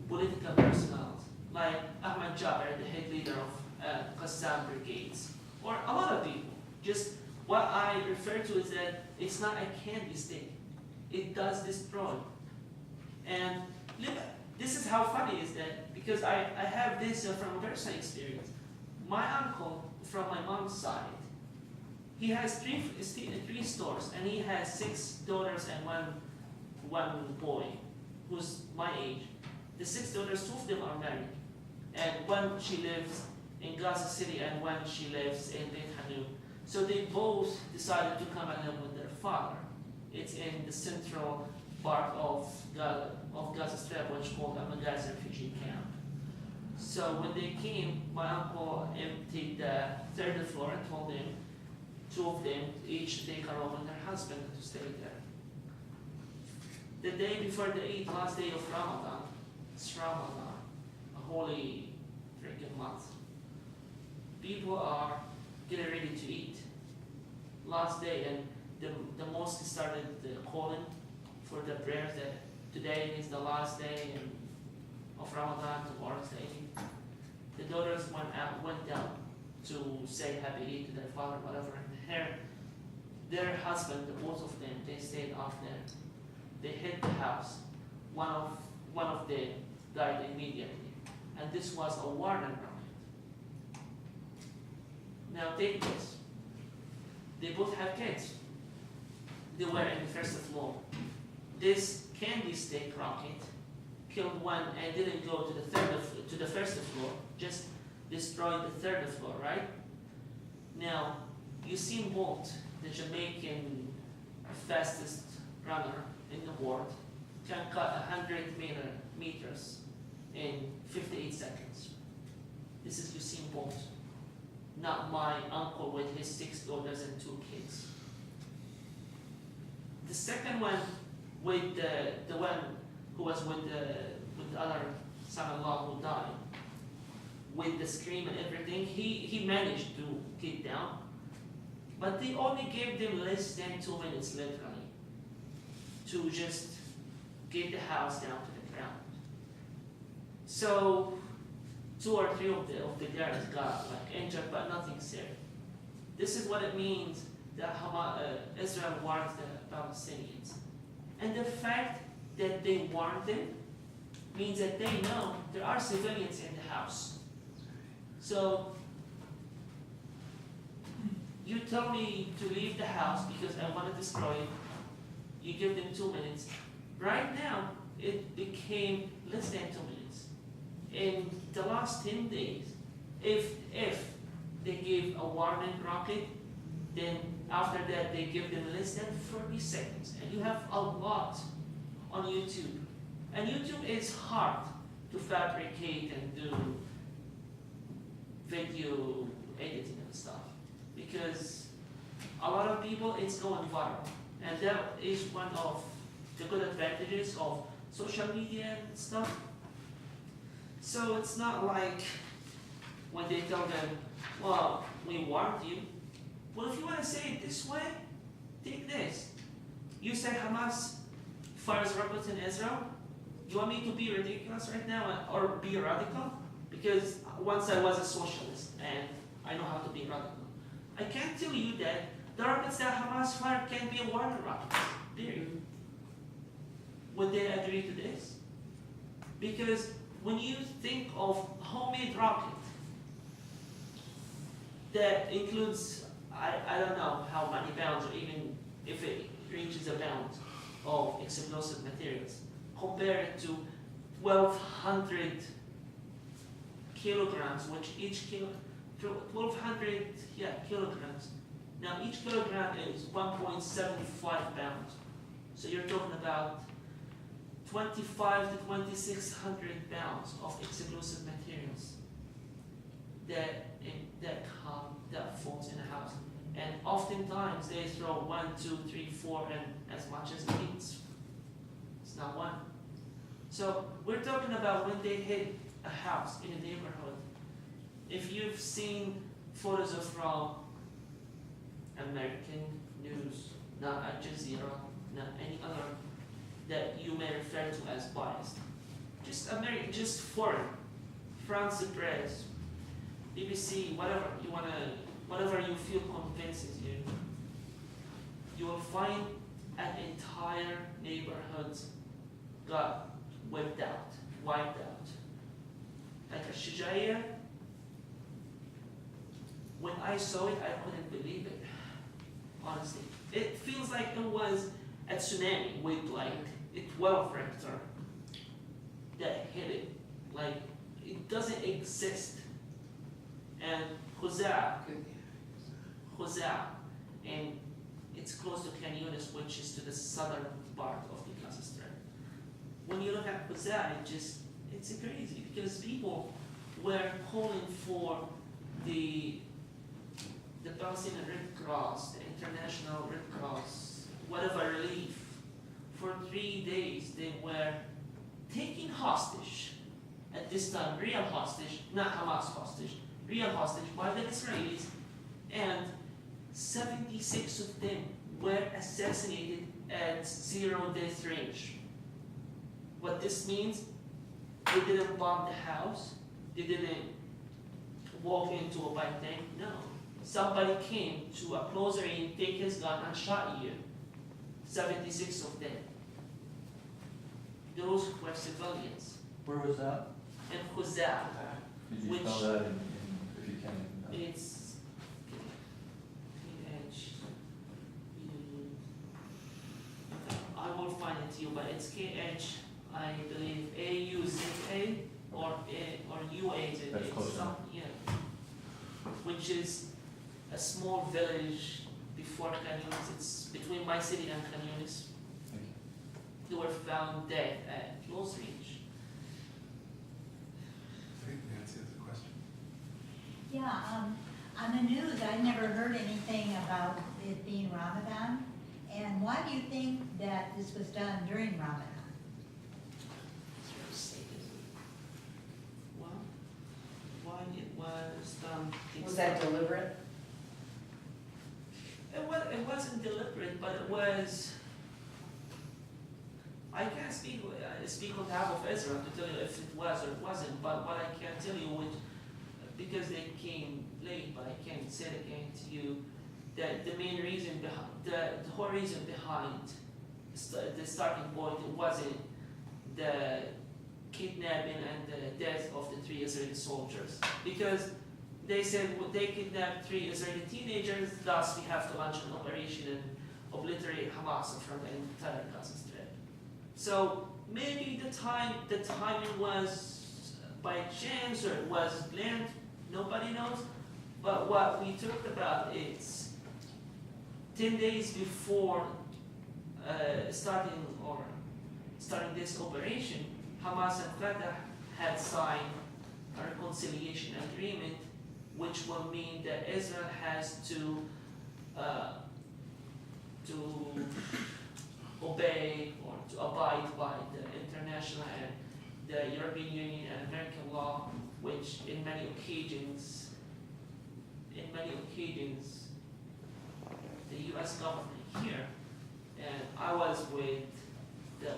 political personnel, like Ahmad Jaber, the head leader of Qassam brigades, or a lot of people. Just what I refer to is that it's not a candy stick. It does destroy. And this is how funny is that, because I have this from personal experience. My uncle, from my mom's side, he has three stores, and he has 6 daughters and one boy, who's my age. The 6 daughters, 2 of them are married, and one she lives in Gaza City, and one she lives in Beit Hanun. So they both decided to come and live with their father. It's in the central part of Gaza Strip, which is called a Gaza refugee camp. So when they came, my uncle emptied the 3rd floor and told them, 2 of them each take a room and their husband to stay there. The day before the Eid, last day of Ramadan, it's Ramadan, a holy freaking month. People are getting ready to eat. Last day, and the mosque started calling for the prayers that today is the last day of Ramadan, tomorrow's the Eid. The daughters went down to say happy Eid to their father, whatever, and their husband, both of them, they stayed off there. They hit the house. One of them died immediately, and this was a warning rocket. Now take this. They both have kids. They were in the 1st floor. This candy stick rocket killed one and didn't go to the 1st floor, just destroyed the 3rd floor, right? Now, Usain Bolt, the Jamaican fastest runner in the world, can cut 100 meters in 58 seconds. This is Usain Bolt, not my uncle with his 6 daughters and 2 kids. The second one, with the one who was with the other son-in-law who died, with the scream and everything, he managed to get down, but they only gave them less than 2 minutes, literally, to just get the house down to the ground. So 2 or 3 of the guards got injured, but nothing serious. This is what it means that Israel warns the Palestinians. And the fact that they warned them means that they know there are civilians in the house. So you tell me to leave the house because I want to destroy it. You give them 2 minutes. Right now, it became less than 2 minutes. In the last 10 days, if they give a warning rocket, then after that they give them less than 30 seconds. And you have a lot on YouTube. And YouTube is hard to fabricate and do video editing and stuff, because a lot of people, it's going viral. And that is one of the good advantages of social media and stuff. So it's not like when they tell them, well, we warned you. Well, if you want to say it this way, take this. You said Hamas fires rockets in Israel. You want me to be ridiculous right now or be radical? Because once I was a socialist and I know how to be radical. I can't tell you that the rockets that Hamas fired can be water rockets, period. Would they agree to this? Because when you think of homemade rocket that includes, I don't know how many pounds or even if it reaches a pound of explosive materials, compare it to 1,200 kilograms, which each 1,200 kilograms. Now each kilogram is 1.75 pounds. So you're talking about 25 to 2,600 pounds of explosive materials that falls in a house. And oftentimes they throw 1, 2, 3, 4, and as much as 8. It's not one. So we're talking about when they hit a house in a neighborhood. If you've seen photos of from American news, not Al Jazeera, not any other that you may refer to as biased, just American, just foreign, France Press, BBC, whatever you wanna, whatever you feel convinces you, you will find an entire neighborhood got wiped out. Like a Shijaya, when I saw it, I couldn't believe it, honestly. It feels like it was a tsunami with like a 12 Richter that hit it. Like, it doesn't exist. And Huzaa, and it's close to Khan Yunis, which is to the southern part of the Gaza Strip. When you look at Huzaa, it's crazy because people were calling for the Palestinian Red Cross, the International Red Cross, whatever relief. For 3 days they were taking hostage, at this time real hostage, not Hamas hostage, real hostage by the Israelis, and 76 of them were assassinated at 0 death range. What this means, they didn't bomb the house, they didn't walk into a bike tank, no. Somebody came to a closer range, take his gun and shot you. 76 of them. Those were civilians. Where was that? And Huzaa, Did you Which- spell that in, if you can? it's I will find it to you, but it's KH, I believe AUZA or UAZ. That's close enough. Yeah. Which is a small village before Khan Yunis. It's between my city and Khan Yunis. Thank you. They were found dead at close range. I think Nancy has a question. Yeah, on the news, I never heard anything about it being Ramadan. And why do you think that this was done during Ramadan? Well, why it was done. Was that deliberate? It wasn't deliberate, but it was. I can't speak on behalf of Israel to tell you if it was or it wasn't. But what I can tell you, which because they came late, but I can say it again to you, that the main reason behind the whole reason behind the starting point, it wasn't the kidnapping and the death of the 3 Israeli soldiers, because they said they kidnapped 3 Israeli teenagers, thus we have to launch an operation and obliterate Hamas from the entire Gaza Strip. So maybe the timing was by chance or it was planned, nobody knows. But what we talked about is 10 days before starting this operation, Hamas and Fatah had signed a reconciliation agreement, which will mean that Israel has to obey or to abide by the international and the European Union and American law, which in many occasions, the U.S. government here And I was with the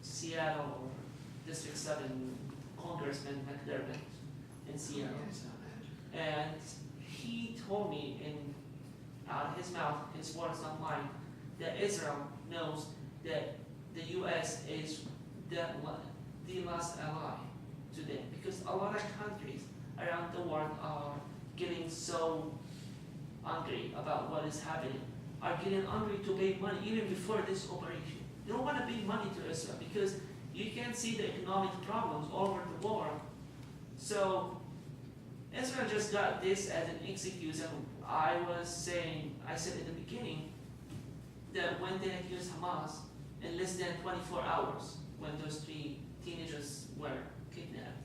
Seattle District 7 Congressman McDermott in Seattle. And he told me out of his mouth, his words not mine, that Israel knows that the U.S. is the last ally to them, because a lot of countries around the world are getting so angry about what is happening, are getting angry to pay money even before this operation. They don't want to pay money to Israel because you can see the economic problems all over the world. So Israel just got this as an excuse, and I said in the beginning that when they accused Hamas in less than 24 hours, when those 3 teenagers were kidnapped,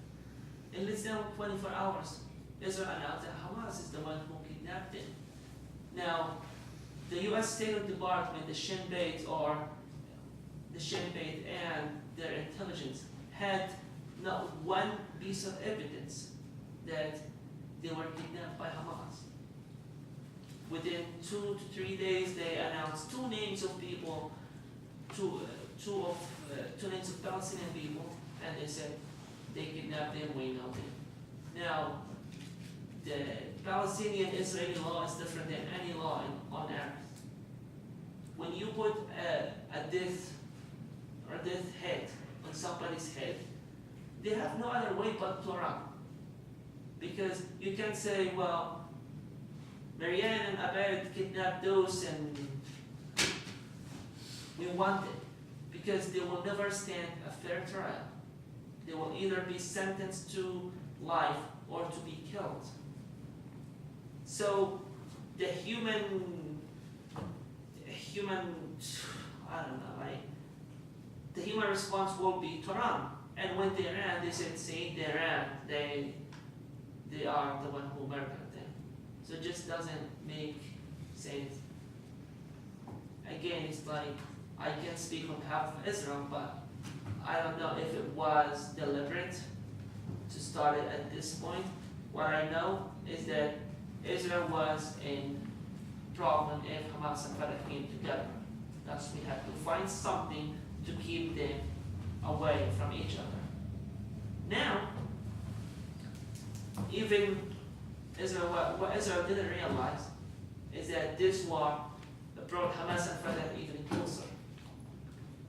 in less than 24 hours, Israel announced that Hamas is the one who kidnapped them. Now, the U.S. State Department, the Shin Bet and their intelligence had not one piece of evidence that they were kidnapped by Hamas. Within 2 to 3 days, they announced 2 names of people, two names of Palestinian people, and they said they kidnapped them, we know them. Now, the Palestinian-Israeli law is different than any law on earth. When you put a death head on somebody's head, they have no other way but to run. Because you can say, well, Marianne and Abed kidnapped those and we want it. Because they will never stand a fair trial. They will either be sentenced to life or to be killed. So the human, the human response will be to run. And when they ran, they said, see, they ran. They are the one who murdered them. So it just doesn't make sense. Again, it's like, I can't speak on behalf of Israel, but I don't know if it was deliberate to start it at this point. What I know is that Israel was in problem if Hamas and Fatah came together. Thus, we had to find something to keep them away from each other. Now, even Israel, what Israel didn't realize is that this war brought Hamas and Fatah even closer.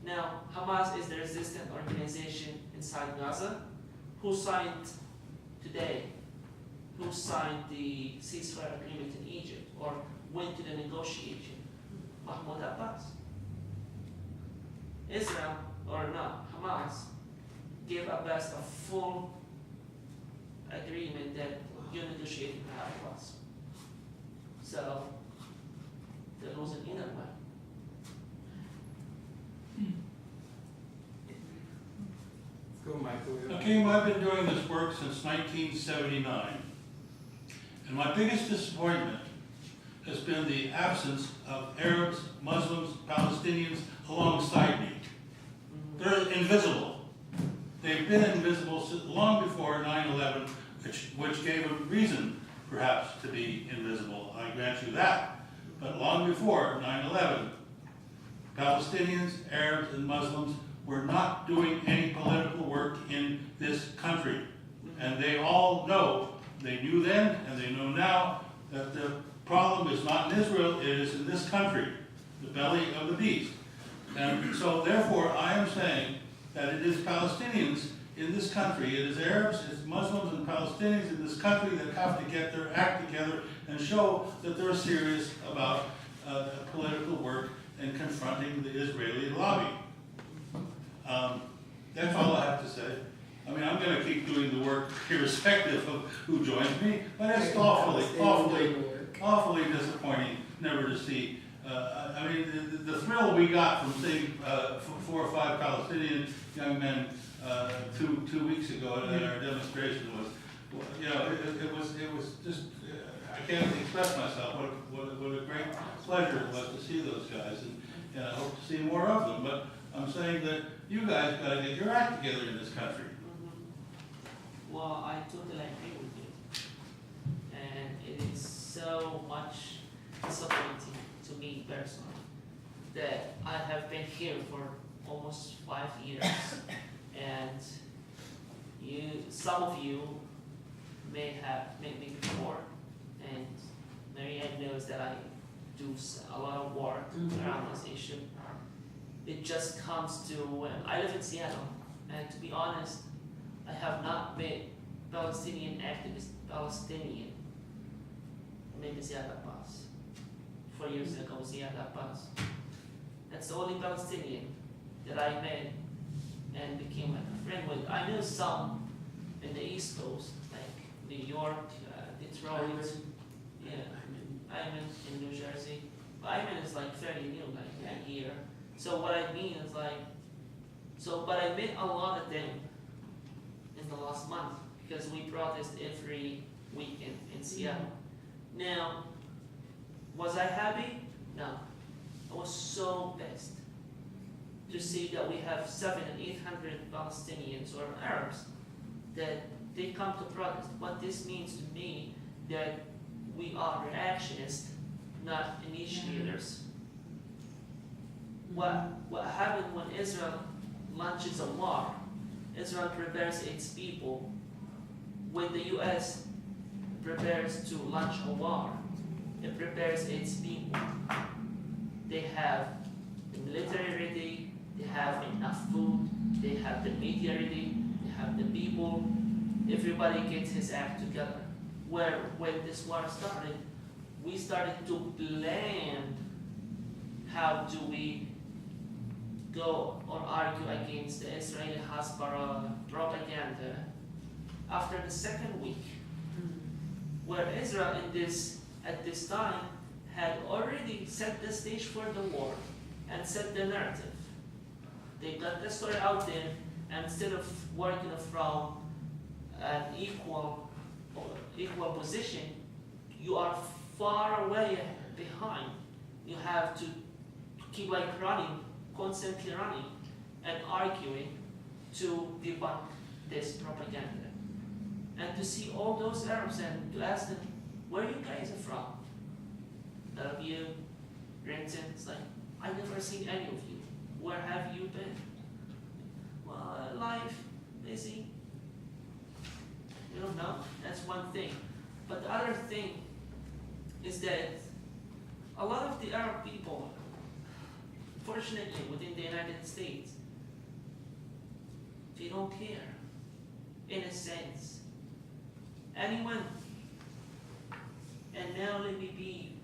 Now, Hamas is the resistant organization inside Gaza who signed today, who signed the ceasefire agreement in Egypt or went to the negotiation. Mahmoud Abbas. Israel, or not, Hamas, gave Abbas a full agreement that you're negotiating with us. So, there wasn't either way. Go, Michael. Hakeem, I've been doing this work since 1979. And my biggest disappointment has been the absence of Arabs, Muslims, Palestinians alongside me. They're invisible. They've been invisible long before 9/11, which gave a reason, perhaps, to be invisible. I grant you that. But long before 9/11, Palestinians, Arabs, and Muslims were not doing any political work in this country. And they all know, they knew then and they know now, that the problem is not in Israel, it is in this country, the belly of the beast. And so therefore I am saying that it is Palestinians in this country, it is Arabs, it's Muslims and Palestinians in this country that have to get their act together and show that they're serious about political work and confronting the Israeli lobby. That's all I have to say. I mean, I'm going to keep doing the work irrespective of who joins me, but it's awfully disappointing never to see. I mean, the thrill we got from seeing 4 or 5 Palestinian young men 2 weeks ago at our demonstration was, you know, it was just, I can't express myself what a great pleasure it was to see those guys, and I hope to see more of them. But I'm saying that you guys got to get your act together in this country. Well, I totally agree with you. And it is so much disappointing to me personally that I have been here for almost 5 years, and some of you may have met me before, and Marianne knows that I do a lot of work around this issue. It just comes to when I live in Seattle, and to be honest, I have not met Palestinian activists, Palestinian, maybe Ziad Abbas. 4 years ago, Ziad Abbas. That's the only Palestinian that I met and became like a friend with. I know some in the East Coast, like New York, Detroit, Ayman in New Jersey. But Ayman is like fairly new, like a year. So what I mean is like, but I met a lot of them in the last month because we protest every weekend in Seattle. Now, was I happy? No. I was so pissed to see that we have 700 and 800 Palestinians or Arabs that they come to protest. What this means to me that we are reactionists, not initiators. What happened when Israel launches a war? Israel prepares its people. When the U.S. prepares to launch a war, it prepares its people. They have the military ready, they have enough food, they have the media ready, they have the people. Everybody gets his act together. Where when this war started, we started to plan how do we go or argue against the Israeli Hasbara propaganda after the second week, where Israel at this time had already set the stage for the war and set the narrative. They got the story out there, and instead of working from an equal position, you are far away behind. You have to keep like running, constantly running and arguing to debunk this propaganda. And to see all those Arabs and to ask them, where you guys are from? Bellevue, Renton, it's like, I've never seen any of you. Where have you been? Well, life, busy. You don't know, that's one thing. But the other thing is that a lot of the Arab people, fortunately within the United States, they don't care, in a sense. Anyone, and now let me be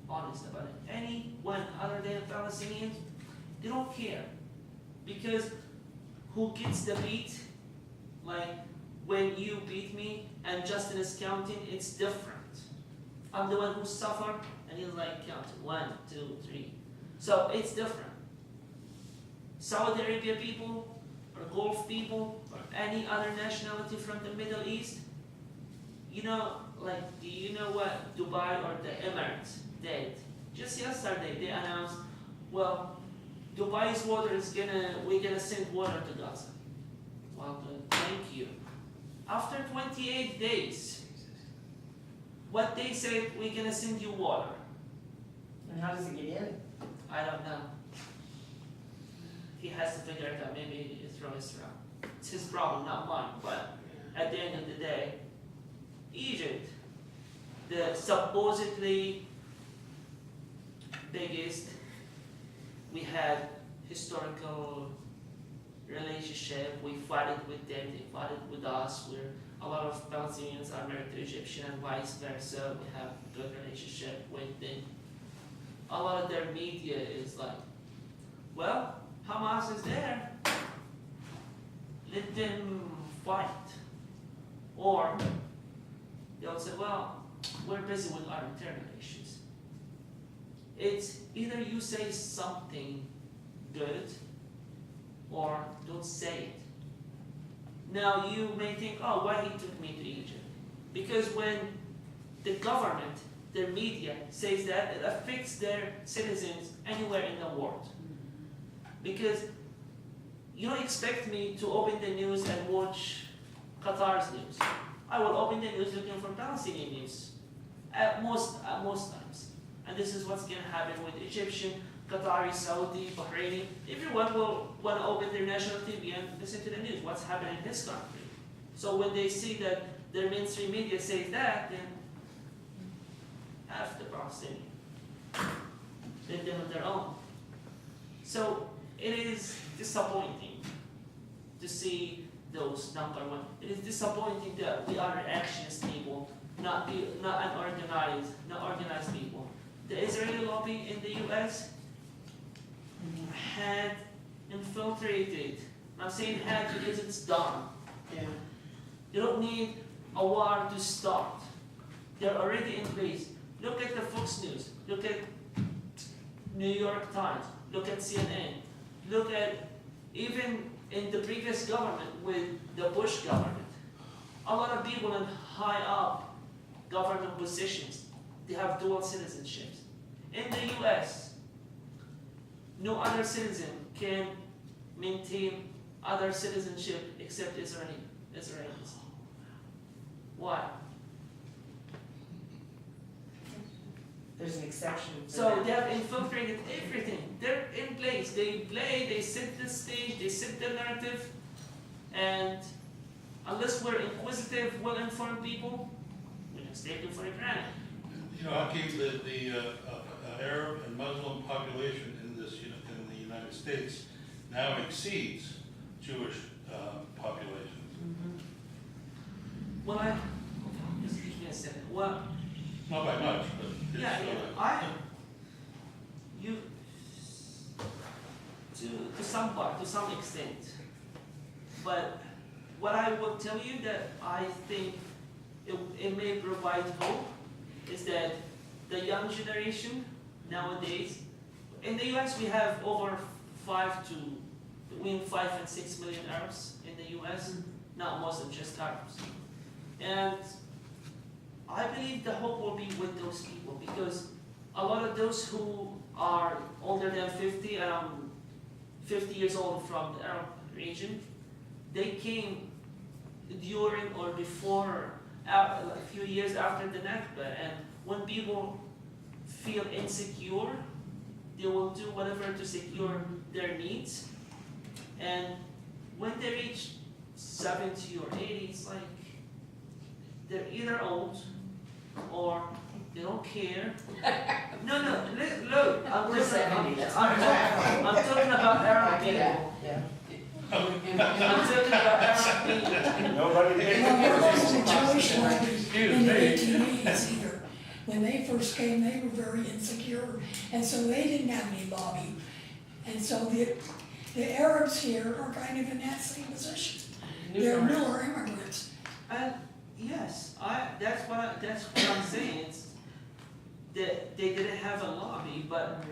honest about it, anyone other than Palestinians, they don't care. Because who gets the beat, like when you beat me and Justin is counting, it's different. I'm the one who suffered and he's like counting 1, 2, 3. So it's different. Saudi Arabia people or Gulf people or any other nationality from the Middle East, you know, like, do you know what Dubai or the Emirates did? Just yesterday they announced, well, Dubai's water is we're gonna send water to Gaza. Well, thank you. After 28 days, what they said, we're gonna send you water. And how does it get in? I don't know. He has to figure it out, maybe through his route. It's his problem, not mine, but at the end of the day, Egypt, the supposedly biggest, we had historical relationship, we fought with them, they fought with us, a lot of Palestinians are married to Egyptian and vice versa, we have a good relationship with them. A lot of their media is like, well, Hamas is there, let them fight. Or they'll say, well, we're busy with our internal issues. It's either you say something good or don't say it. Now you may think, oh, why he took me to Egypt? Because when the government, their media, says that, it affects their citizens anywhere in the world. Because you don't expect me to open the news and watch Qatar's news. I will open the news looking for Palestinian news at most times. And this is what's gonna happen with Egyptian, Qatari, Saudi, Bahraini. Everyone will wanna open their national TV and listen to the news, what's happening in this country. So when they see that their mainstream media says that, then half the Palestinians live them on their own. So it is disappointing to see those number one. It is disappointing that we are reactionist people, not organized people. The Israeli lobby in the US had infiltrated. I'm saying had because it's done. Yeah. You don't need a war to start. They're already in place. Look at the Fox News. Look at New York Times. Look at CNN. Look at even in the previous government with the Bush government. A lot of people in high up government positions, they have dual citizenships. In the US, no other citizen can maintain other citizenship except Israelis. Why? There's an exception for So that. they have infiltrated everything. They're in place. They play, they set the stage, they set the narrative, and unless we're inquisitive, well-informed people, we just take them for granted. You know, Hakeem, the Arab and Muslim population in the United States now exceeds Jewish population. Well, just give me a second. Well, Not by much, but it's, yeah, to some part, to some extent. But what I will tell you that I think it may provide hope is that the young generation nowadays, in the US we have over between 5 and 6 million Arabs in the US, not Muslims, just Arabs. And I believe the hope will be with those people because a lot of those who are older than 50, 50 years old from the Arab region, they came during or before, a few years after the Nakba, and when people feel insecure, they will do whatever to secure their needs, and when they reach 70 or 80, it's like they're either old or they don't care. No, look, I'm talking about Arab people. Yeah. I'm talking about Arab people. Nobody There wasn't a Jewish lobby Excuse in the me. 1880s either. When they first came, they were very insecure, and so they didn't have any lobby. And so the Arabs here are kind of in that same position. They're newer immigrants. Yes, that's what I'm saying. It's that they didn't have a lobby, but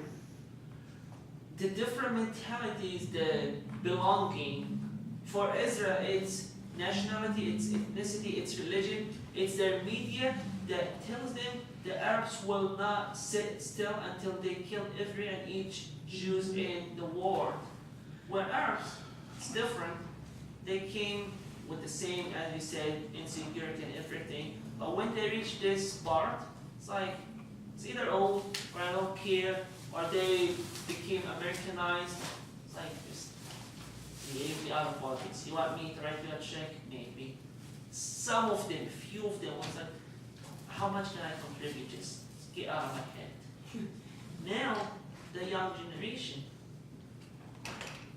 the different mentalities, the belonging. For Israel, it's nationality, it's ethnicity, it's religion, it's their media that tells them the Arabs will not sit still until they kill every and each Jews in the world. Where Arabs, it's different. They came with the same, as you said, insecurity and everything. But when they reach this part, it's like, it's either old, or I don't care, or they became Americanized. It's like, just leave me out of politics. You want me to write you a check? Maybe. Some of them, few of them was like, how much can I contribute? Just get out of my head. Now, the young generation,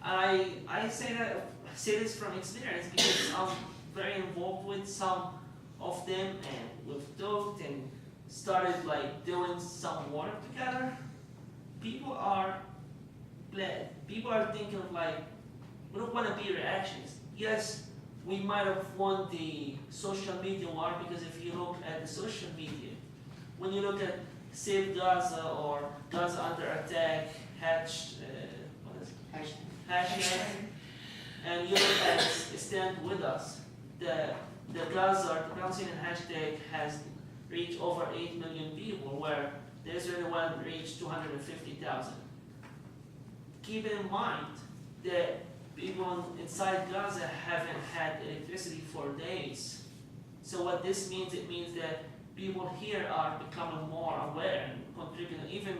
I say this from experience because I'm very involved with some of them, and we've talked and started like doing some work together. People are glad. People are thinking of like, we don't want to be reactions. Yes, we might have won the social media war because if you look at the social media, when you look at Save Gaza or Gaza under attack, hashtag, and you look at Stand With Us, the Gaza or the Palestinian hashtag has reached over 8 million people, where the Israeli one reached 250,000. Keep in mind that people inside Gaza haven't had electricity for days. So what this means, it means that people here are becoming more aware and contributing, even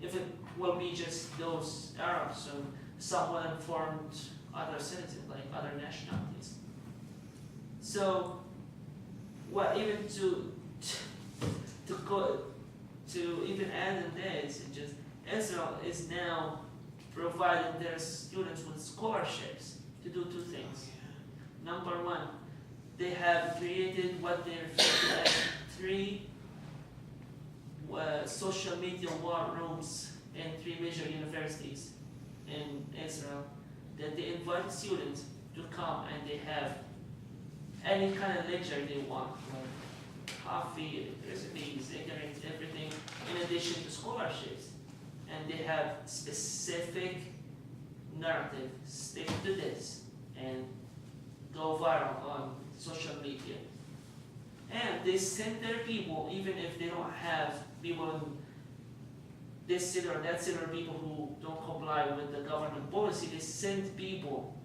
if it will be just those Arabs and some well-informed other citizens, like other nationalities. So, well, even to even add in this, it just Israel is now providing their students with scholarships to do two things. Number one, they have created what they refer to as 3 social media war rooms in 3 major universities in Israel, that they invite students to come and they have any kind of lecture they want, like coffee, recipes, cigarettes, everything, in addition to scholarships. And they have specific narrative, stick to this, and go viral on social media. And they send their people, even if they don't have people in this city or that city, or people who don't comply with the government policy, they send people,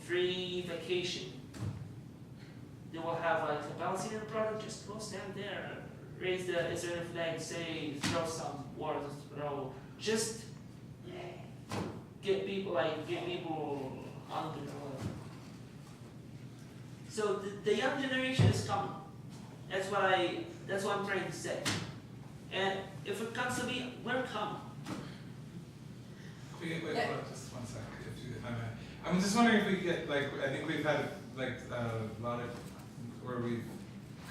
free vacation. They will have like a Palestinian product, just go stand there, raise the Israeli flag, say, throw some water, just get people hungry or whatever. So the young generation is coming. That's what I'm trying to say. And if it comes to me, we're coming. Wait, just 1 second, if I may. I'm just wondering if we could get, I think we've had, a lot of, where we've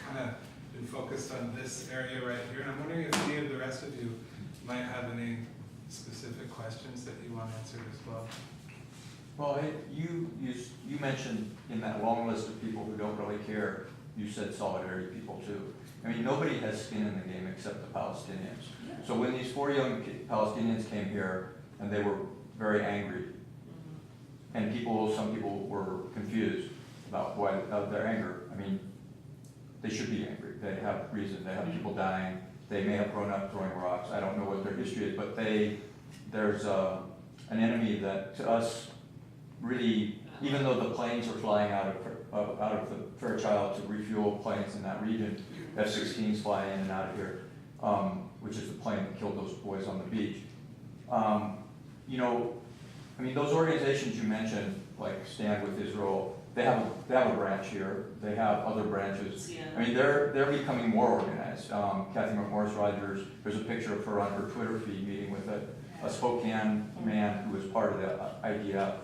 kind of been focused on this area right here, and I'm wondering if any of the rest of you might have any specific questions that you want answered as well. Well, you mentioned in that long list of people who don't really care, you said solidarity people too. I mean, nobody has skin in the game except the Palestinians. So when these 4 young Palestinians came here, and they were very angry, and some people were confused about why their anger. I mean, they should be angry. They have reason. They have people dying. They may have grown up throwing rocks. I don't know what their history is, but there's an enemy that to us really, even though the planes are flying out of the Fairchild to refuel planes in that region, F-16s fly in and out of here, which is the plane that killed those boys on the beach. I mean, those organizations you mentioned, like Stand With Israel, they have a branch here. They have other branches. I mean, they're becoming more organized. Kathy McMorris-Rogers, there's a picture of her on her Twitter feed meeting with a Spokane man who was part of the IDF.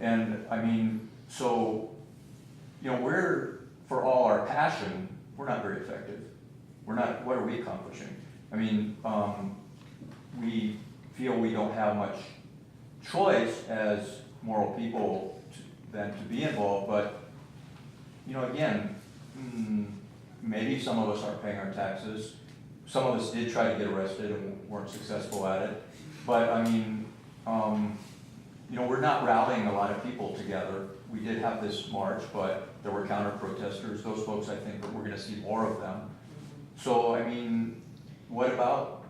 And I mean, so, for all our passion, we're not very effective. What are we accomplishing? I mean, we feel we don't have much choice as moral people than to be involved, but, again, maybe some of us aren't paying our taxes. Some of us did try to get arrested and weren't successful at it. But, I mean, we're not rallying a lot of people together. We did have this march, but there were counter-protesters. Those folks, I think, we're going to see more of them. So, I mean, what about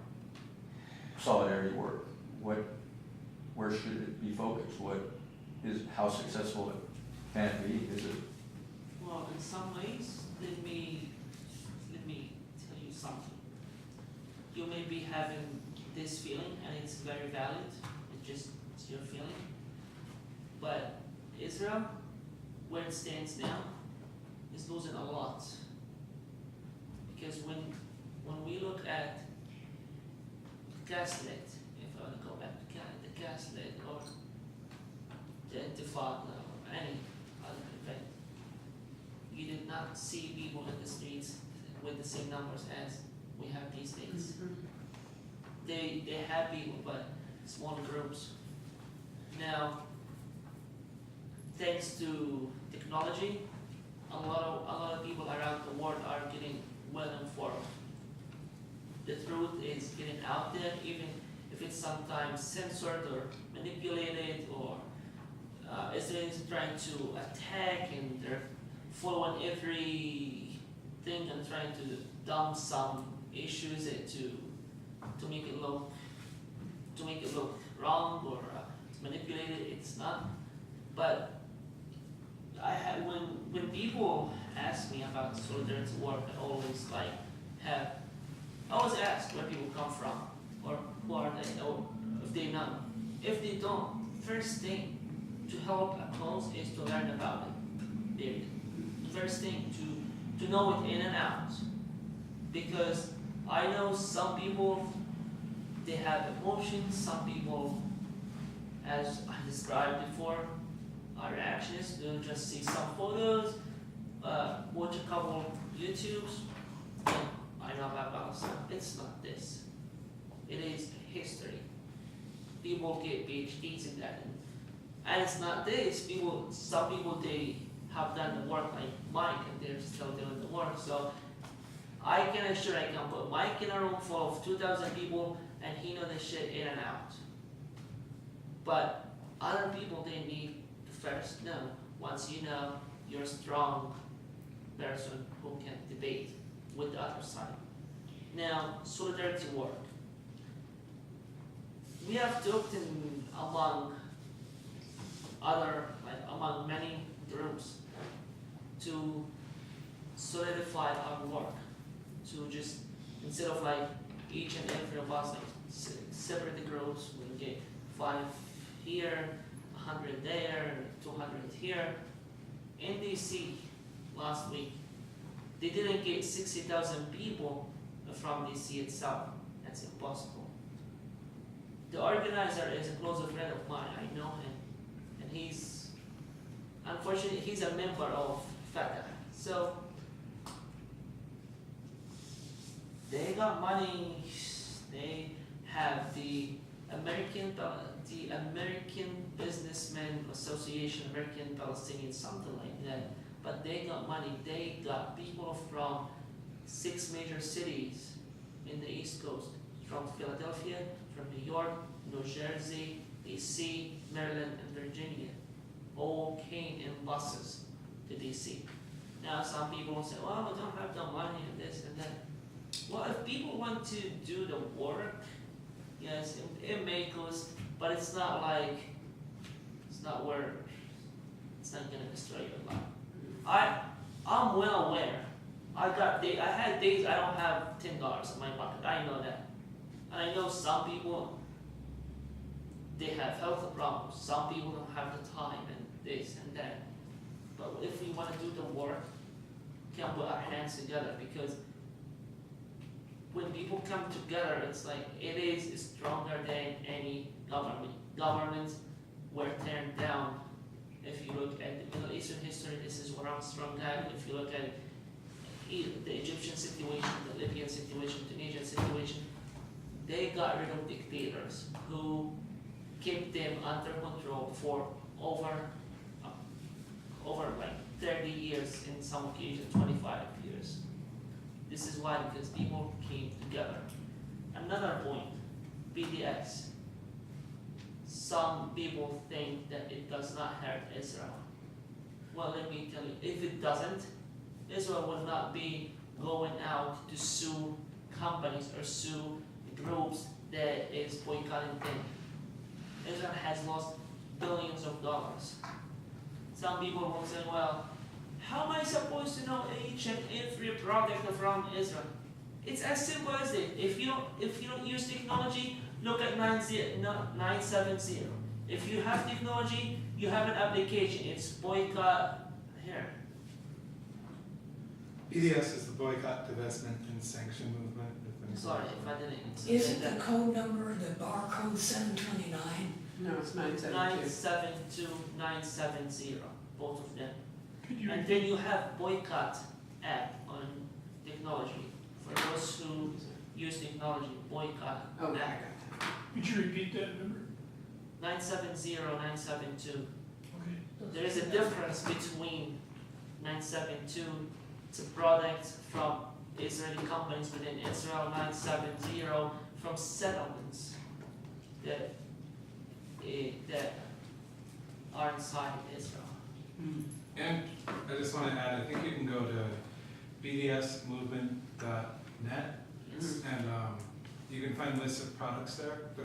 solidarity work? Where should it be focused? How successful can it be? Is it? Well, in some ways, let me tell you something. You may be having this feeling, and it's very valid. It's your feeling. But Israel, where it stands now, is losing a lot. Because when we look at Gaslit, if I want to go back to the Gaslit or the Intifada or any other event, you did not see people in the streets with the same numbers as we have these days. They have people, but small groups. Now, thanks to technology, a lot of people around the world are getting well informed. The truth is getting out there, even if it's sometimes censored or manipulated, or Israelis trying to attack and they're following everything and trying to dump some issues to make it look wrong or manipulated. It's not. But when people ask me about solidarity work, I always have I was asked where people come from, or who are they, or if they know. If they don't, first thing to help a cause is to learn about it, period. First thing to know it in and out. Because I know some people, they have emotions, some people, as I described before, our reactions, they'll just see some photos, watch a couple YouTubes, and I know about Palestine. It's not this. It is history. People get PhDs in that. And it's not this. Some people, they have done the work like Mike, and they're still doing the work. So I can assure I can put Mike in a room full of 2,000 people, and he knows the shit in and out. But other people, they need to first know. Once you know, you're a strong person who can debate with the other side. Now, solidarity work. We have talked among many groups to solidify our work. To just, instead of like each and every of us, like separate the groups, we get 5 here, 100 there, 200 here. In DC last week, they didn't get 60,000 people from DC itself. That's impossible. The organizer is a close friend of mine. I know him, and unfortunately, he's a member of Fatah. So they got money. They have the American Businessmen Association, American Palestinian, something like that. But they got money. They got people from 6 major cities in the East Coast, from Philadelphia, from New York, New Jersey, DC, Maryland, and Virginia, all came in buses to DC. Now some people will say, well, we don't have the money and this and that. Well, if people want to do the work, yes, it may cost, but it's not gonna destroy your life. I'm well aware. I had days I don't have $10 in my pocket. I know that. And I know some people, they have health problems. Some people don't have the time and this and that. But if we want to do the work, we can put our hands together, because when people come together, it's like it is stronger than any government. Governments were turned down. If you look at the Middle Eastern history, this is where I'm strong at. If you look at the Egyptian situation, the Libyan situation, the Tunisian situation, they got rid of dictators who kept them under control for over like 30 years, in some occasions 25 years. This is why, because people came together. Another point, BDS. Some people think that it does not hurt Israel. Well, let me tell you, if it doesn't, Israel will not be going out to sue companies or sue groups that is boycotting them. Israel has lost billions of dollars. Some people will say, well, how am I supposed to know each and every product from Israel? It's as simple as this. If you don't use technology, look at 970. If you have technology, you have an application. It's boycott here. BDS is the Boycott, Divestment, and Sanction Movement. Sorry if I didn't Isn't the code number, the bar code 729? No, it's 972. 972-970, both of them. Could you And then you have boycott app on technology. For those who use technology, boycott Oh, I got app. that. could you repeat that number? 970-972. Okay. There is a difference between 972, it's a product from Israeli companies within Israel, 970 from settlements that are inside Israel. And I just want to add, I think you can go to bdsmovement.net, Yes. and you can find lists of products there.